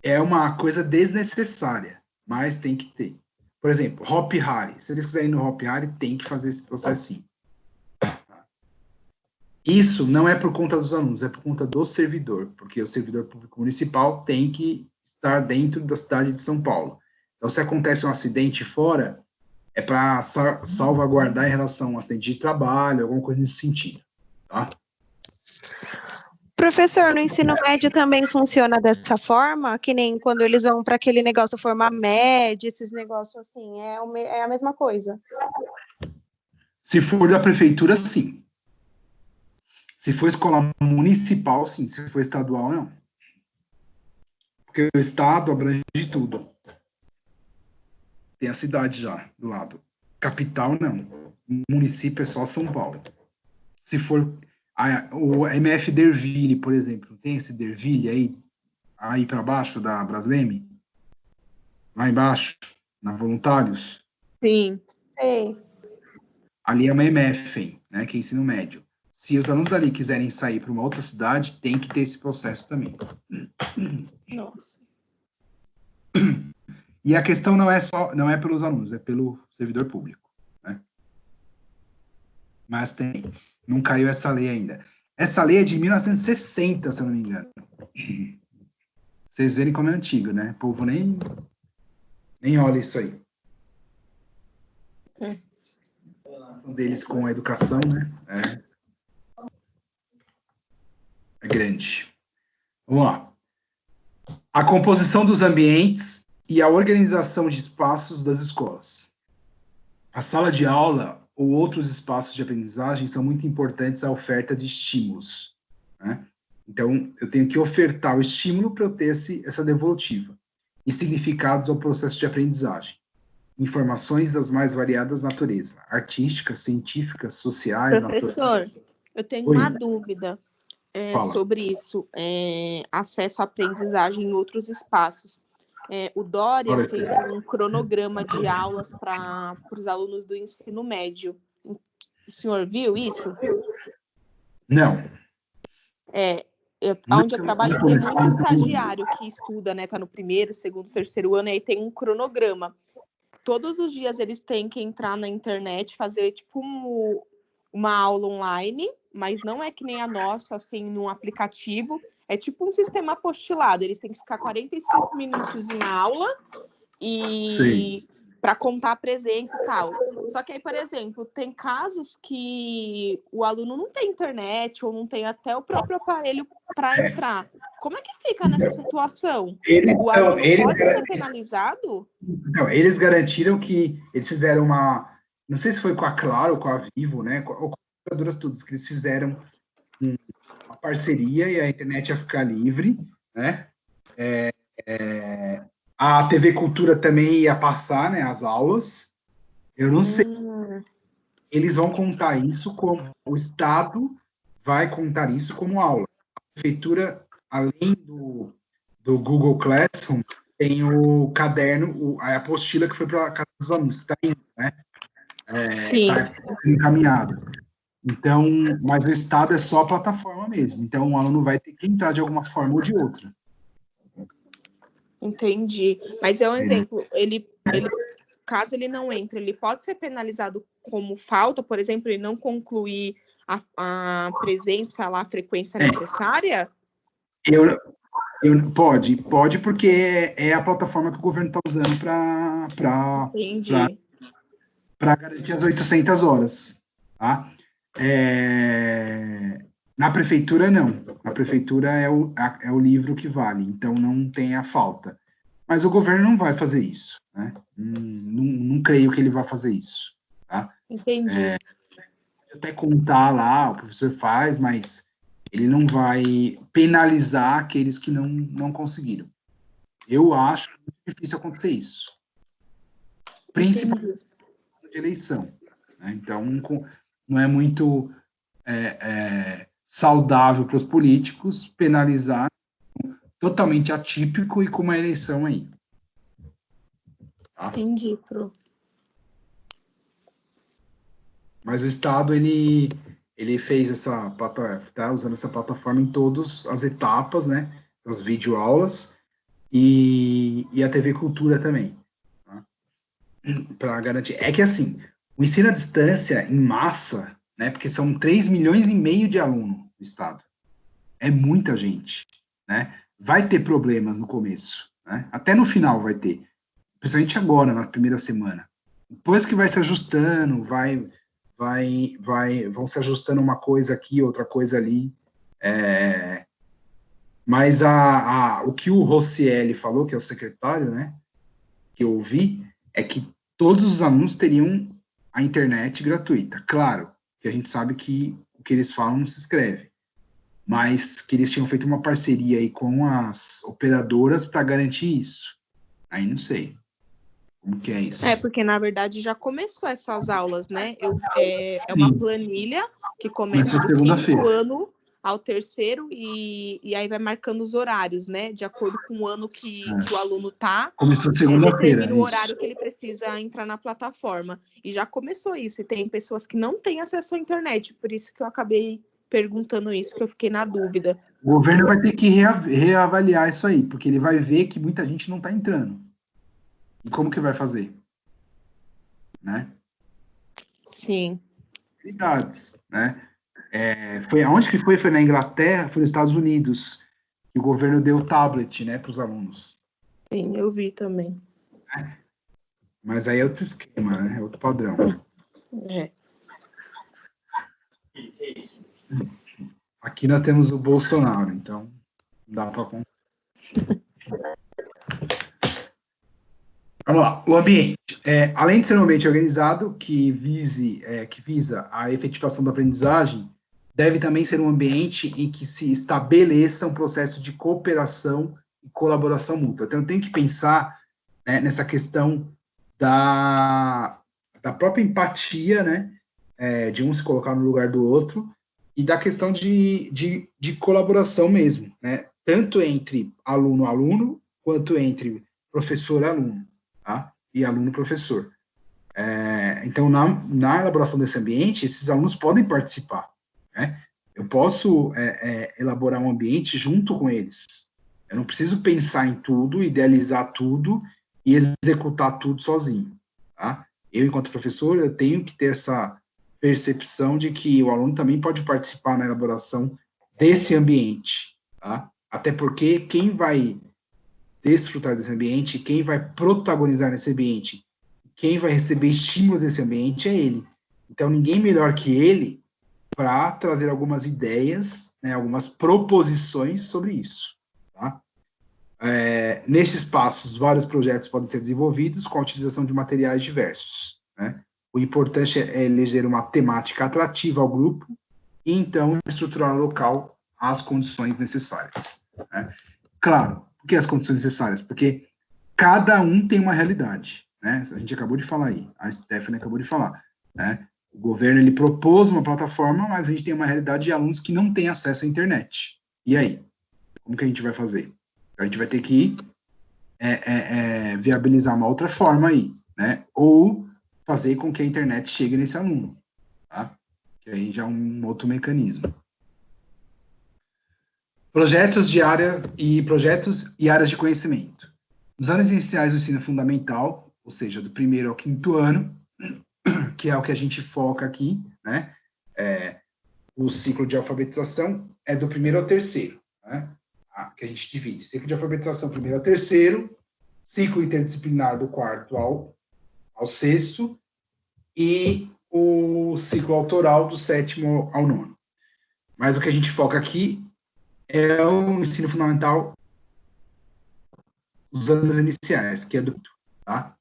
É uma coisa desnecessária, mas tem que ter. Por exemplo, Hop Hari. Se eles quiserem ir no Hop Hari, tem que fazer esse processinho. Isso não é por conta dos alunos, é por conta do servidor, porque o servidor público municipal tem que estar dentro da cidade de São Paulo. Então, se acontece um acidente fora, é para salvaguardar em relação a um acidente de trabalho, alguma coisa nesse sentido, tá? Professor, no ensino médio também funciona dessa forma? Que nem quando eles vão para aquele negócio formar média, esses negócios assim, é a mesma coisa? Se for da prefeitura, sim. Se for escola municipal, sim. Se for estadual, não. Porque o estado abrange tudo. Tem a cidade já do lado. Capital, não. O município é só São Paulo. Se for o MF Derville, por exemplo, tem esse Derville aí para baixo da Brasleme? Lá embaixo, na Voluntários? Sim. Sei. Ali é uma MF, né, que é ensino médio. Se os alunos dali quiserem sair para uma outra cidade, tem que ter esse processo também. Nossa. E a questão não é pelos alunos, é pelo servidor público, né? Mas não caiu essa lei ainda. Essa lei é de 1960, se eu não me engano. Vocês verem como é antigo, né? O povo nem olha isso aí. A relação deles com a educação, né? É grande. Vamos lá. A composição dos ambientes e a organização de espaços das escolas. A sala de aula ou outros espaços de aprendizagem são muito importantes à oferta de estímulos, né? Então, eu tenho que ofertar o estímulo para eu ter essa devolutiva. E significados ao processo de aprendizagem. Informações das mais variadas natureza. Artísticas, científicas, sociais... Professor, eu tenho Oi. uma dúvida Fala. sobre isso. Acesso à aprendizagem em outros espaços. o Dória Olha, fez um cronograma de aulas para os alunos do ensino médio. O senhor viu isso? Não. Onde eu trabalho tem muito Não. estagiário que estuda, né? Tá no primeiro, segundo, terceiro ano, e aí tem um cronograma. Todos os dias eles têm que entrar na internet, fazer tipo uma aula online, mas não é que nem a nossa, assim, num aplicativo. É tipo um sistema apostilado. Eles têm que ficar 45 minutos em aula e para contar a presença e tal. Só que aí, por exemplo, tem casos que o aluno não tem internet ou não tem até o próprio aparelho para entrar. Como é que fica nessa situação? O aluno pode ser penalizado? Não, eles garantiram que eles fizeram uma... Não sei se foi com a Claro ou com a Vivo, né? Ou com as operadoras todas, que eles fizeram uma parceria e a internet ia ficar livre, né? A TV Cultura também ia passar, né, as aulas. Eu não sei. Eles vão contar isso como... O Estado vai contar isso como aula. A prefeitura, além do Google Classroom, tem o caderno, a apostila que foi para a casa dos alunos, que está indo, né? Sim. Está encaminhado. Então, mas o Estado é só a plataforma mesmo. Então, o aluno vai ter que entrar de alguma forma ou de outra. Entendi. Mas é um exemplo. Caso ele não entre, ele pode ser penalizado como falta, por exemplo, ele não concluir a presença lá, a frequência necessária? Pode, porque é a plataforma que o governo está usando para garantir as 800 horas. Tá? Na prefeitura, não. Na prefeitura é o livro que vale, então não tem a falta. Mas o governo não vai fazer isso, né? Não creio que ele vá fazer isso. Tá? Entendi. Até contar lá, o professor faz, mas ele não vai penalizar aqueles que não conseguiram. Eu acho muito difícil acontecer isso. Principalmente de eleição. Né? Então, não é muito saudável para os políticos penalizar totalmente atípico e com uma eleição aí. Tá? Entendi, Pro. Mas o Estado, ele fez essa plataforma, tá usando essa plataforma em todas as etapas, né, das videoaulas e a TV Cultura também, tá? Para garantir. É que, assim, o ensino à distância, em massa, né, porque são 3,5 milhões de alunos no Estado, é muita gente, né? Vai ter problemas no começo, né? Até no final vai ter, principalmente agora, na primeira semana. Depois que vai se ajustando, vão se ajustando uma coisa aqui, outra coisa ali. Mas o que o Rossielli falou, que é o secretário, né, que eu ouvi, é que todos os alunos teriam a internet gratuita. Claro, que a gente sabe que o que eles falam não se escreve, mas que eles tinham feito uma parceria aí com as operadoras para garantir isso. Aí não sei. Como que é isso? Porque na verdade já começou essas aulas, né? É uma planilha que começa do quinto ano ao terceiro e aí vai marcando os horários, né? De acordo com o ano que o aluno tá. Começou segunda-feira. Determina o horário que ele precisa entrar na plataforma. E já começou isso. E tem pessoas que não têm acesso à internet. Por isso que eu acabei perguntando isso, que eu fiquei na dúvida. O governo vai ter que reavaliar isso aí, porque ele vai ver que muita gente não está entrando. E como que vai fazer? Né? Sim. Prioridades, né? Onde que foi? Foi na Inglaterra, foi nos Estados Unidos, que o governo deu tablet, né, para os alunos. Sim, eu vi também. Mas aí é outro esquema, né? É outro padrão. Aqui nós temos o Bolsonaro, então dá para contar. Vamos lá. O ambiente. Além de ser um ambiente organizado que visa a efetivação da aprendizagem, deve também ser um ambiente em que se estabeleça um processo de cooperação e colaboração mútua. Então, eu tenho que pensar, né, nessa questão da própria empatia, né, de um se colocar no lugar do outro, e da questão de colaboração mesmo, né, tanto entre aluno-aluno, quanto entre professor-aluno, tá? E aluno-professor. Então, na elaboração desse ambiente, esses alunos podem participar, né? Eu posso elaborar um ambiente junto com eles. Eu não preciso pensar em tudo, idealizar tudo e executar tudo sozinho, tá? Eu, enquanto professor, eu tenho que ter essa percepção de que o aluno também pode participar na elaboração desse ambiente, tá? Até porque quem vai desfrutar desse ambiente, quem vai protagonizar nesse ambiente, quem vai receber estímulos desse ambiente é ele. Então, ninguém melhor que ele para trazer algumas ideias, né, algumas proposições sobre isso, tá? Nesses passos, vários projetos podem ser desenvolvidos com a utilização de materiais diversos, né? O importante é eleger uma temática atrativa ao grupo e, então, estruturar o local às condições necessárias, né? Claro, por que as condições necessárias? Porque cada um tem uma realidade, né? A gente acabou de falar aí, a Stephanie acabou de falar, né? O governo, ele propôs uma plataforma, mas a gente tem uma realidade de alunos que não têm acesso à internet. E aí? Como que a gente vai fazer? A gente vai ter que viabilizar uma outra forma aí, né? Ou fazer com que a internet chegue nesse aluno, tá? Que aí já é um outro mecanismo. Projetos e áreas de conhecimento. Nos anos iniciais do ensino fundamental, ou seja, do 1º ao 5º ano, que é o que a gente foca aqui, né? O ciclo de alfabetização é do 1º ao 3º, né? Que a gente divide. Ciclo de alfabetização 1º ao 3º, ciclo interdisciplinar do 4º ao 6º e o ciclo autoral do 7º ao 9º. Mas o que a gente foca aqui é o ensino fundamental, os anos iniciais, que é do... Tá?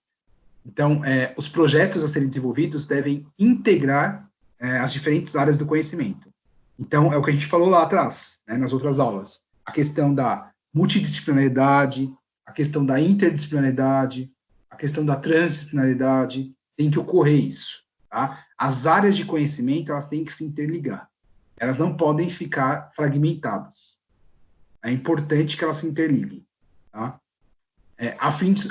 Então, os projetos a serem desenvolvidos devem integrar as diferentes áreas do conhecimento. Então, é o que a gente falou lá atrás, né, nas outras aulas. A questão da multidisciplinaridade, a questão da interdisciplinaridade, a questão da transdisciplinaridade, tem que ocorrer isso. Tá? As áreas de conhecimento, elas têm que se interligar. Elas não podem ficar fragmentadas. É importante que elas se interliguem. Tá?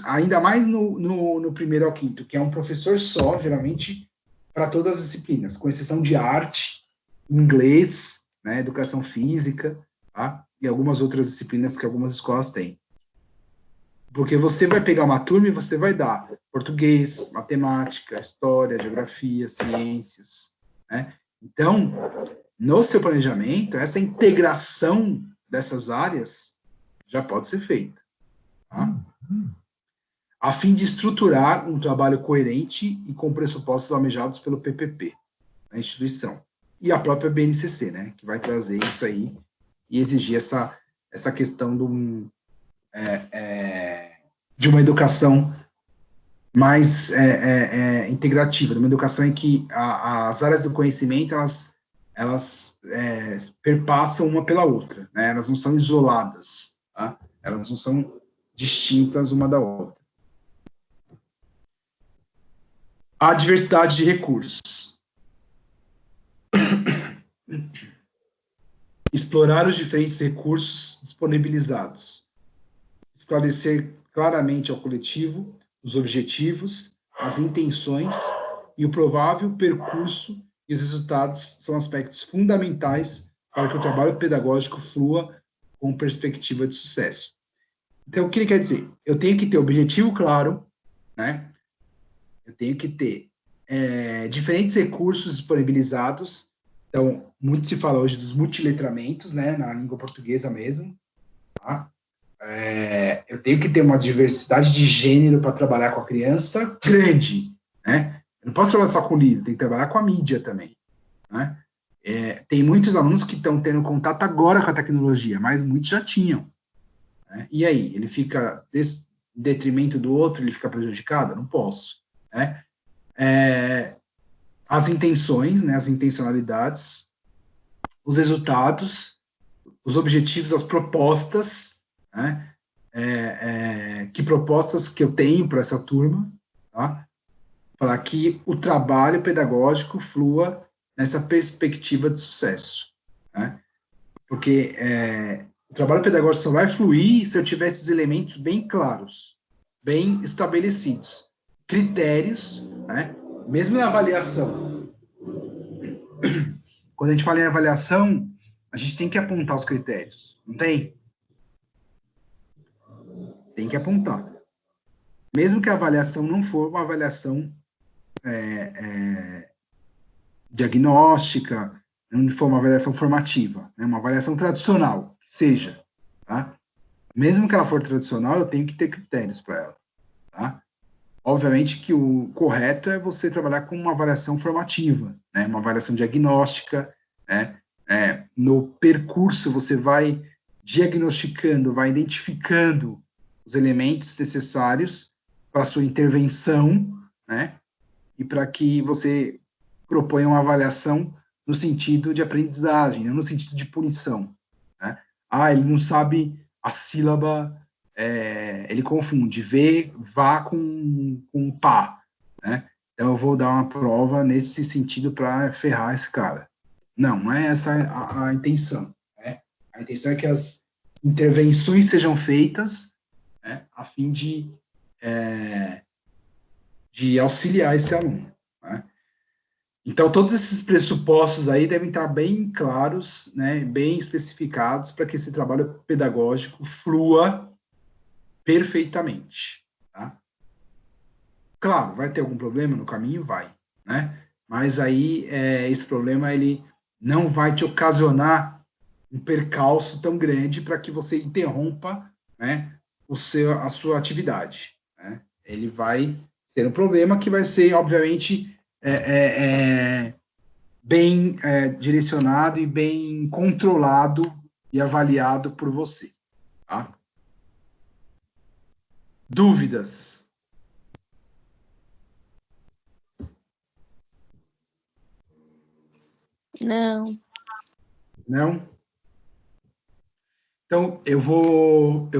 Ainda mais no 1º ao 5º, que é um professor só, geralmente, para todas as disciplinas, com exceção de arte, inglês, né, educação física, tá? E algumas outras disciplinas que algumas escolas têm. Porque você vai pegar uma turma e você vai dar português, matemática, história, geografia, ciências, né? Então, no seu planejamento, essa integração dessas áreas já pode ser feita, tá? A fim de estruturar um trabalho coerente e com pressupostos almejados pelo PPP, a instituição. E a própria BNCC, né, que vai trazer isso aí e exigir essa questão de uma educação mais integrativa, de uma educação em que as áreas do conhecimento, elas perpassam uma pela outra, né, elas não são isoladas, tá? Elas não são distintas uma da outra. A diversidade de recursos. Explorar os diferentes recursos disponibilizados. Esclarecer claramente ao coletivo os objetivos, as intenções e o provável percurso e os resultados são aspectos fundamentais para que o trabalho pedagógico flua com perspectiva de sucesso. Então, o que ele quer dizer? Eu tenho que ter objetivo claro, né? Eu tenho que ter diferentes recursos disponibilizados. Então, muito se fala hoje dos multiletramentos, né, na língua portuguesa mesmo. Tá? Eu tenho que ter uma diversidade de gênero para trabalhar com a criança grande, né? Eu não posso trabalhar só com livro, tem que trabalhar com a mídia também, né? Tem muitos alunos que estão tendo contato agora com a tecnologia, mas muitos já tinham, né? E aí, ele fica em detrimento do outro, ele fica prejudicado? Não posso, né? As intenções, né, as intencionalidades, os resultados, os objetivos, as propostas, né? Que propostas que eu tenho para essa turma, tá? Para que o trabalho pedagógico flua nessa perspectiva de sucesso, né? Porque o trabalho pedagógico só vai fluir se eu tiver esses elementos bem claros, bem estabelecidos. Critérios, né? Mesmo na avaliação. Quando a gente fala em avaliação, a gente tem que apontar os critérios, não tem? Tem que apontar. Mesmo que a avaliação não for uma avaliação diagnóstica, não for uma avaliação formativa, né? Uma avaliação tradicional, que seja, tá? Mesmo que ela for tradicional, eu tenho que ter critérios para ela, tá? Obviamente que o correto é você trabalhar com uma avaliação formativa, né? Uma avaliação diagnóstica, né? No percurso você vai diagnosticando, vai identificando os elementos necessários para a sua intervenção, né? E para que você proponha uma avaliação no sentido de aprendizagem, não no sentido de punição, né? Ele não sabe a sílaba, ele confunde vá com pá, né? Então eu vou dar uma prova nesse sentido para ferrar esse cara. Não é essa a intenção, né? A intenção é que as intervenções sejam feitas, né, a fim de auxiliar esse aluno, né? Então, todos esses pressupostos aí devem estar bem claros, né, bem especificados, para que esse trabalho pedagógico flua perfeitamente, tá? Claro, vai ter algum problema no caminho? Vai, né? Mas aí, esse problema, ele não vai te ocasionar um percalço tão grande para que você interrompa, né, a sua atividade, né? Ele vai ser um problema que vai ser, obviamente, bem direcionado e bem controlado e avaliado por você, tá? Dúvidas? Não. Não? Então, eu vou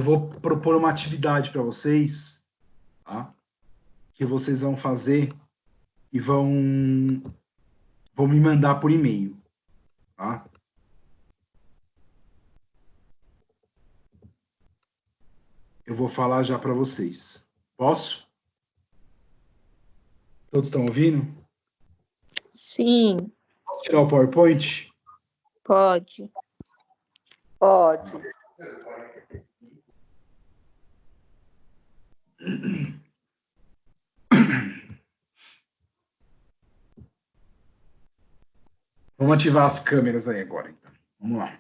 propor uma atividade para vocês, tá? Que vocês vão fazer e vão me mandar por e-mail, tá? Eu vou falar já para vocês. Posso? Todos estão ouvindo? Sim, Posso tirar o PowerPoint? pode. Pode. Vamos ativar as câmeras aí agora, então. Vamos lá.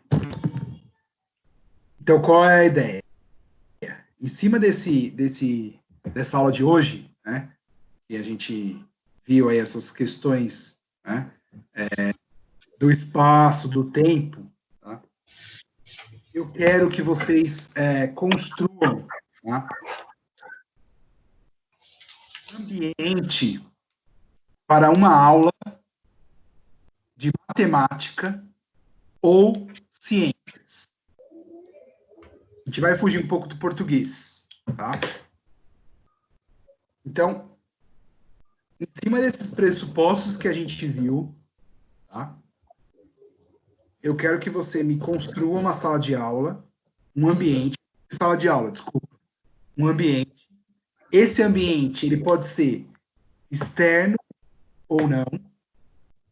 Então, qual é a ideia? Em cima dessa aula de hoje, né, que a gente viu aí essas questões, né, do espaço, do tempo, tá? Eu quero que vocês construam, tá, um ambiente para uma aula de matemática ou ciências. A gente vai fugir um pouco do português, tá? Então, em cima desses pressupostos que a gente viu, tá? Eu quero que você me construa uma sala de aula, um ambiente, sala de aula, desculpa, um ambiente. Esse ambiente, ele pode ser externo ou não,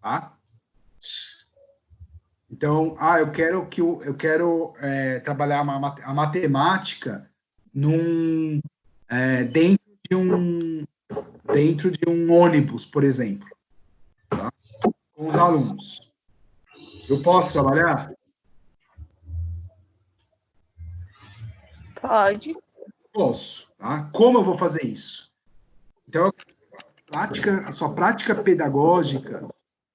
tá? Então, eu quero trabalhar a matemática dentro de um ônibus, por exemplo, tá? Com os alunos. Eu posso trabalhar? Pode. Posso, tá? Como eu vou fazer isso? Então, a sua prática pedagógica,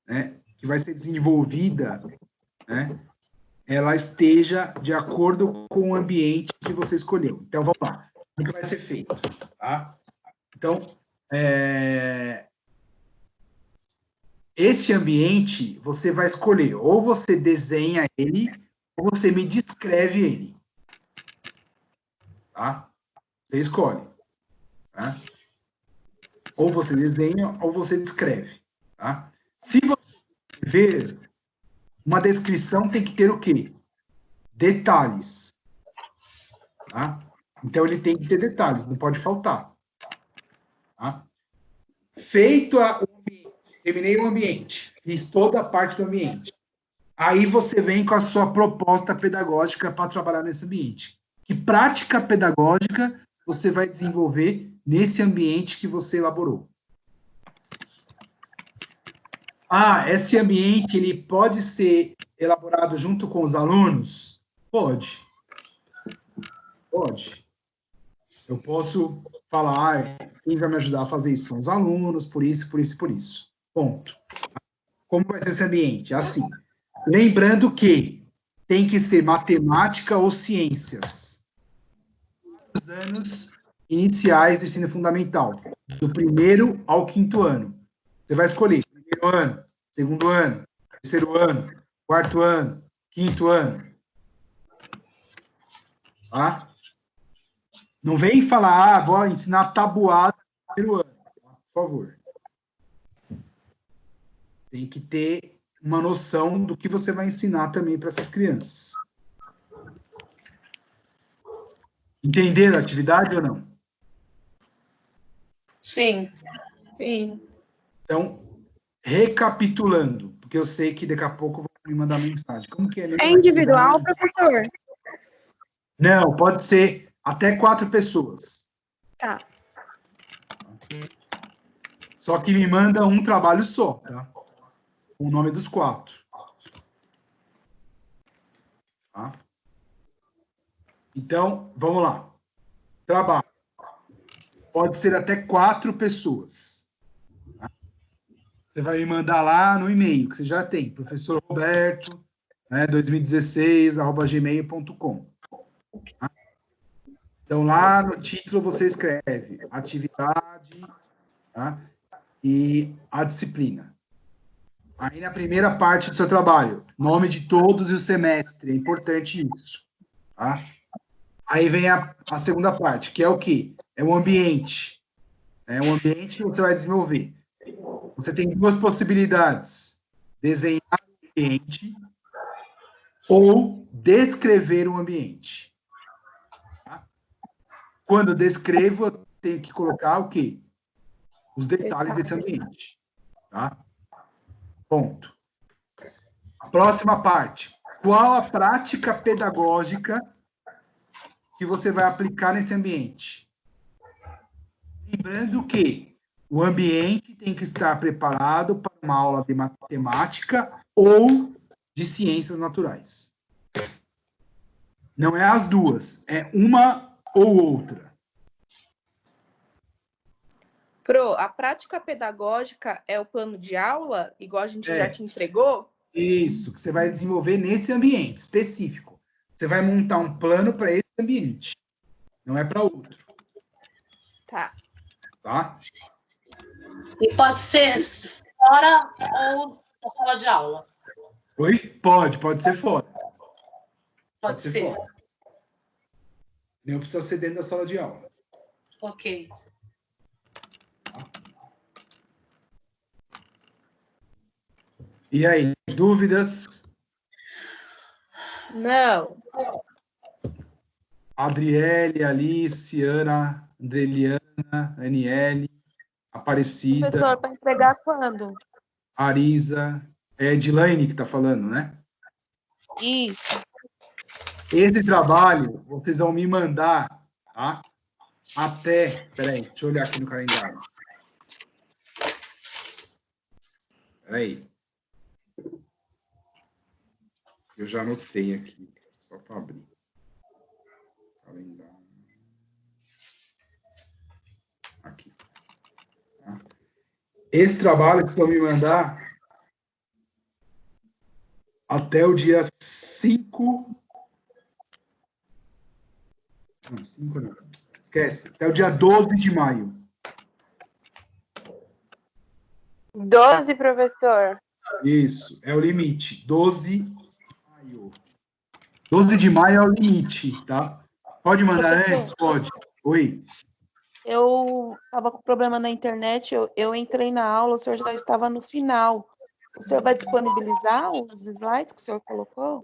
né, que vai ser desenvolvida, né, ela esteja de acordo com o ambiente que você escolheu. Então, vamos lá. O que vai ser feito? Tá? Então, esse ambiente, você vai escolher, ou você desenha ele, ou você me descreve ele. Tá? Você escolhe. Tá? Ou você desenha, ou você descreve. Tá? Se você ver, uma descrição tem que ter o quê? Detalhes. Tá? Então, ele tem que ter detalhes, não pode faltar. Tá? Feito o ambiente, terminei o ambiente, fiz toda a parte do ambiente. Aí você vem com a sua proposta pedagógica para trabalhar nesse ambiente. Que prática pedagógica você vai desenvolver nesse ambiente que você elaborou? Esse ambiente ele pode ser elaborado junto com os alunos? Pode. Pode. Eu posso falar, quem vai me ajudar a fazer isso são os alunos, por isso, por isso, por isso. Ponto. Como vai ser esse ambiente? Assim. Lembrando que tem que ser matemática ou ciências. Os anos iniciais do ensino fundamental, do 1º ao 5º ano. Você vai escolher 1º ano, 2º ano, 3º ano, 4º ano, 5º ano. Tá? Não vem falar, vou ensinar tabuada no 1º ano, por favor. Tem que ter uma noção do que você vai ensinar também para essas crianças. Entenderam a atividade ou não? Sim. Sim. Então, recapitulando, porque eu sei que daqui a pouco vão me mandar mensagem. Como que é? É individual, professor? Não, pode ser até 4 pessoas. Tá. Só que me manda um trabalho só, tá? Com o nome dos 4. Tá? Então, vamos lá. Trabalho. Pode ser até 4 pessoas. Tá? Você vai me mandar lá no e-mail, que você já tem, professor Roberto, 2016@gmail.com. Tá? Então, lá no título você escreve atividade, tá? E a disciplina. Aí, na primeira parte do seu trabalho, nome de todos e o semestre, é importante isso. Tá? Aí vem a segunda parte, que é o quê? É o ambiente. É o ambiente que você vai desenvolver. Você tem 2 possibilidades. Desenhar o ambiente ou descrever o ambiente. Tá? Quando eu descrevo, eu tenho que colocar o quê? Os detalhes desse ambiente. Tá? Ponto. A próxima parte. Qual a prática pedagógica que você vai aplicar nesse ambiente? Lembrando que o ambiente tem que estar preparado para uma aula de matemática ou de ciências naturais. Não é as duas, é uma ou outra. Pro, a prática pedagógica é o plano de aula, igual a gente já te entregou? Isso, que você vai desenvolver nesse ambiente específico. Você vai montar um plano para esse ambiente, não é para outro. Tá. Tá? E pode ser fora ou na sala de aula? Oi? Pode ser fora. Pode ser. Fora. Não precisa ser dentro da sala de aula. Ok. E aí, dúvidas? Não. Adriele, Alice, Ana, Andreliana, Aniele, Aparecida, Professor, para entregar quando? Arisa, é Edilane que está falando, né? Isso. Esse trabalho, vocês vão me mandar, tá? Peraí, deixa eu olhar aqui no calendário. Peraí. Eu já anotei aqui, só para abrir. Calendário. Aqui. Tá? Esse trabalho que vocês vão me mandar até o dia 5. Não, 5 não. Esquece. Até o dia 12 de maio. 12, professor. Isso, é o limite. 12 de maio. 12 de maio é o limite, tá? Pode mandar Professor. antes? Pode. Oi. Eu estava com problema na internet, eu entrei na aula, o senhor já estava no final. O senhor vai disponibilizar os slides que o senhor colocou?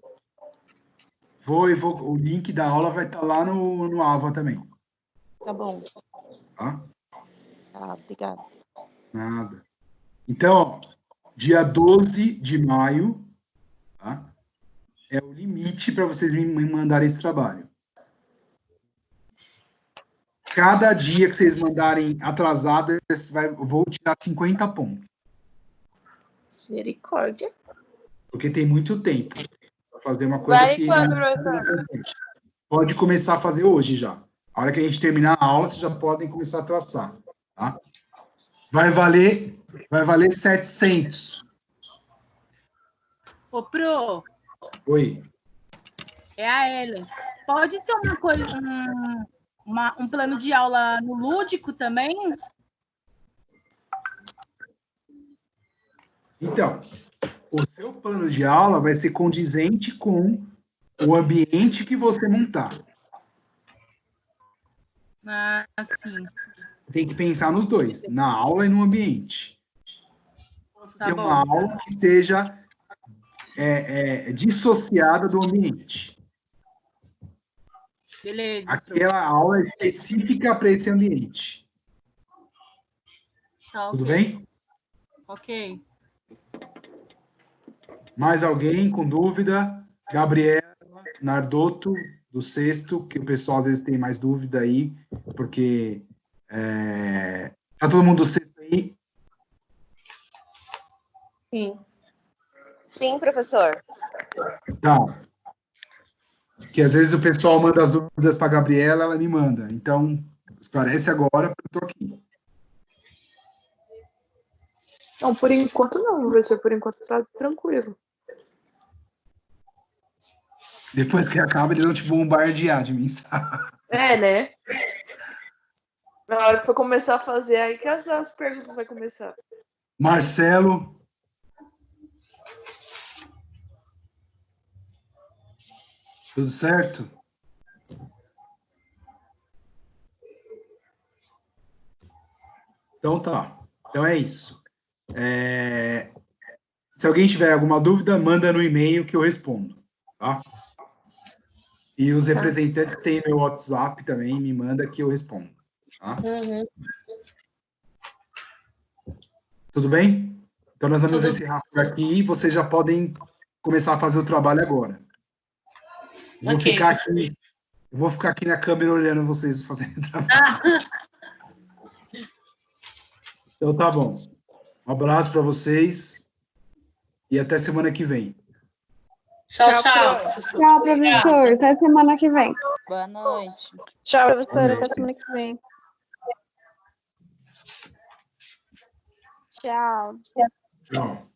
O link da aula vai estar lá no Alva também. Tá bom. Tá? Tá, obrigada. Nada. Então, ó, dia 12 de maio, tá? É o limite para vocês me mandarem esse trabalho. Cada dia que vocês mandarem atrasado, eu vou tirar 50 pontos. Misericórdia. Porque tem muito tempo para fazer uma coisa Vale que... quando, professor? Pode começar a fazer hoje já. A hora que a gente terminar a aula, vocês já podem começar a traçar. Tá? Vai valer 700. Ô, Pro, Oi. é a Ellen. Pode ser uma coisa, um plano de aula no lúdico também? Então, o seu plano de aula vai ser condizente com o ambiente que você montar. Ah, sim. Tem que pensar nos dois, na aula e no ambiente. Tá Ter bom. uma aula que seja dissociada do ambiente. Beleza. Aquela aula é específica para esse ambiente. Tá, Tudo ok. bem? Ok. Mais alguém com dúvida? Gabriela, Nardotto, do sexto, que o pessoal às vezes tem mais dúvida aí, porque tá todo mundo do sexto aí? Sim. Sim, professor. Então, que às vezes o pessoal manda as dúvidas para a Gabriela, ela me manda. Então, esclarece agora, porque eu tô aqui. Não, por enquanto não, professor. Por enquanto tá tranquilo. Depois que acaba, eles vão te bombardear de mensagem. É, né? Na hora que for começar a fazer, aí que as perguntas vai começar. Marcelo. Tudo certo? Então tá. Então é isso. Se alguém tiver alguma dúvida, manda no e-mail que eu respondo. Tá? E os representantes têm meu WhatsApp também, me manda que eu respondo. Tá? Uhum. Tudo bem? Então nós vamos Tudo encerrar por aqui e vocês já podem começar a fazer o trabalho agora. Eu vou Ok. ficar aqui na câmera olhando vocês fazendo o trabalho. Então tá bom. Um abraço para vocês e até semana que vem. Tchau, tchau. Tchau, professor. Até semana que vem. Boa noite. Tchau, professor. Boa Até noite. semana que vem. Tchau. Tchau.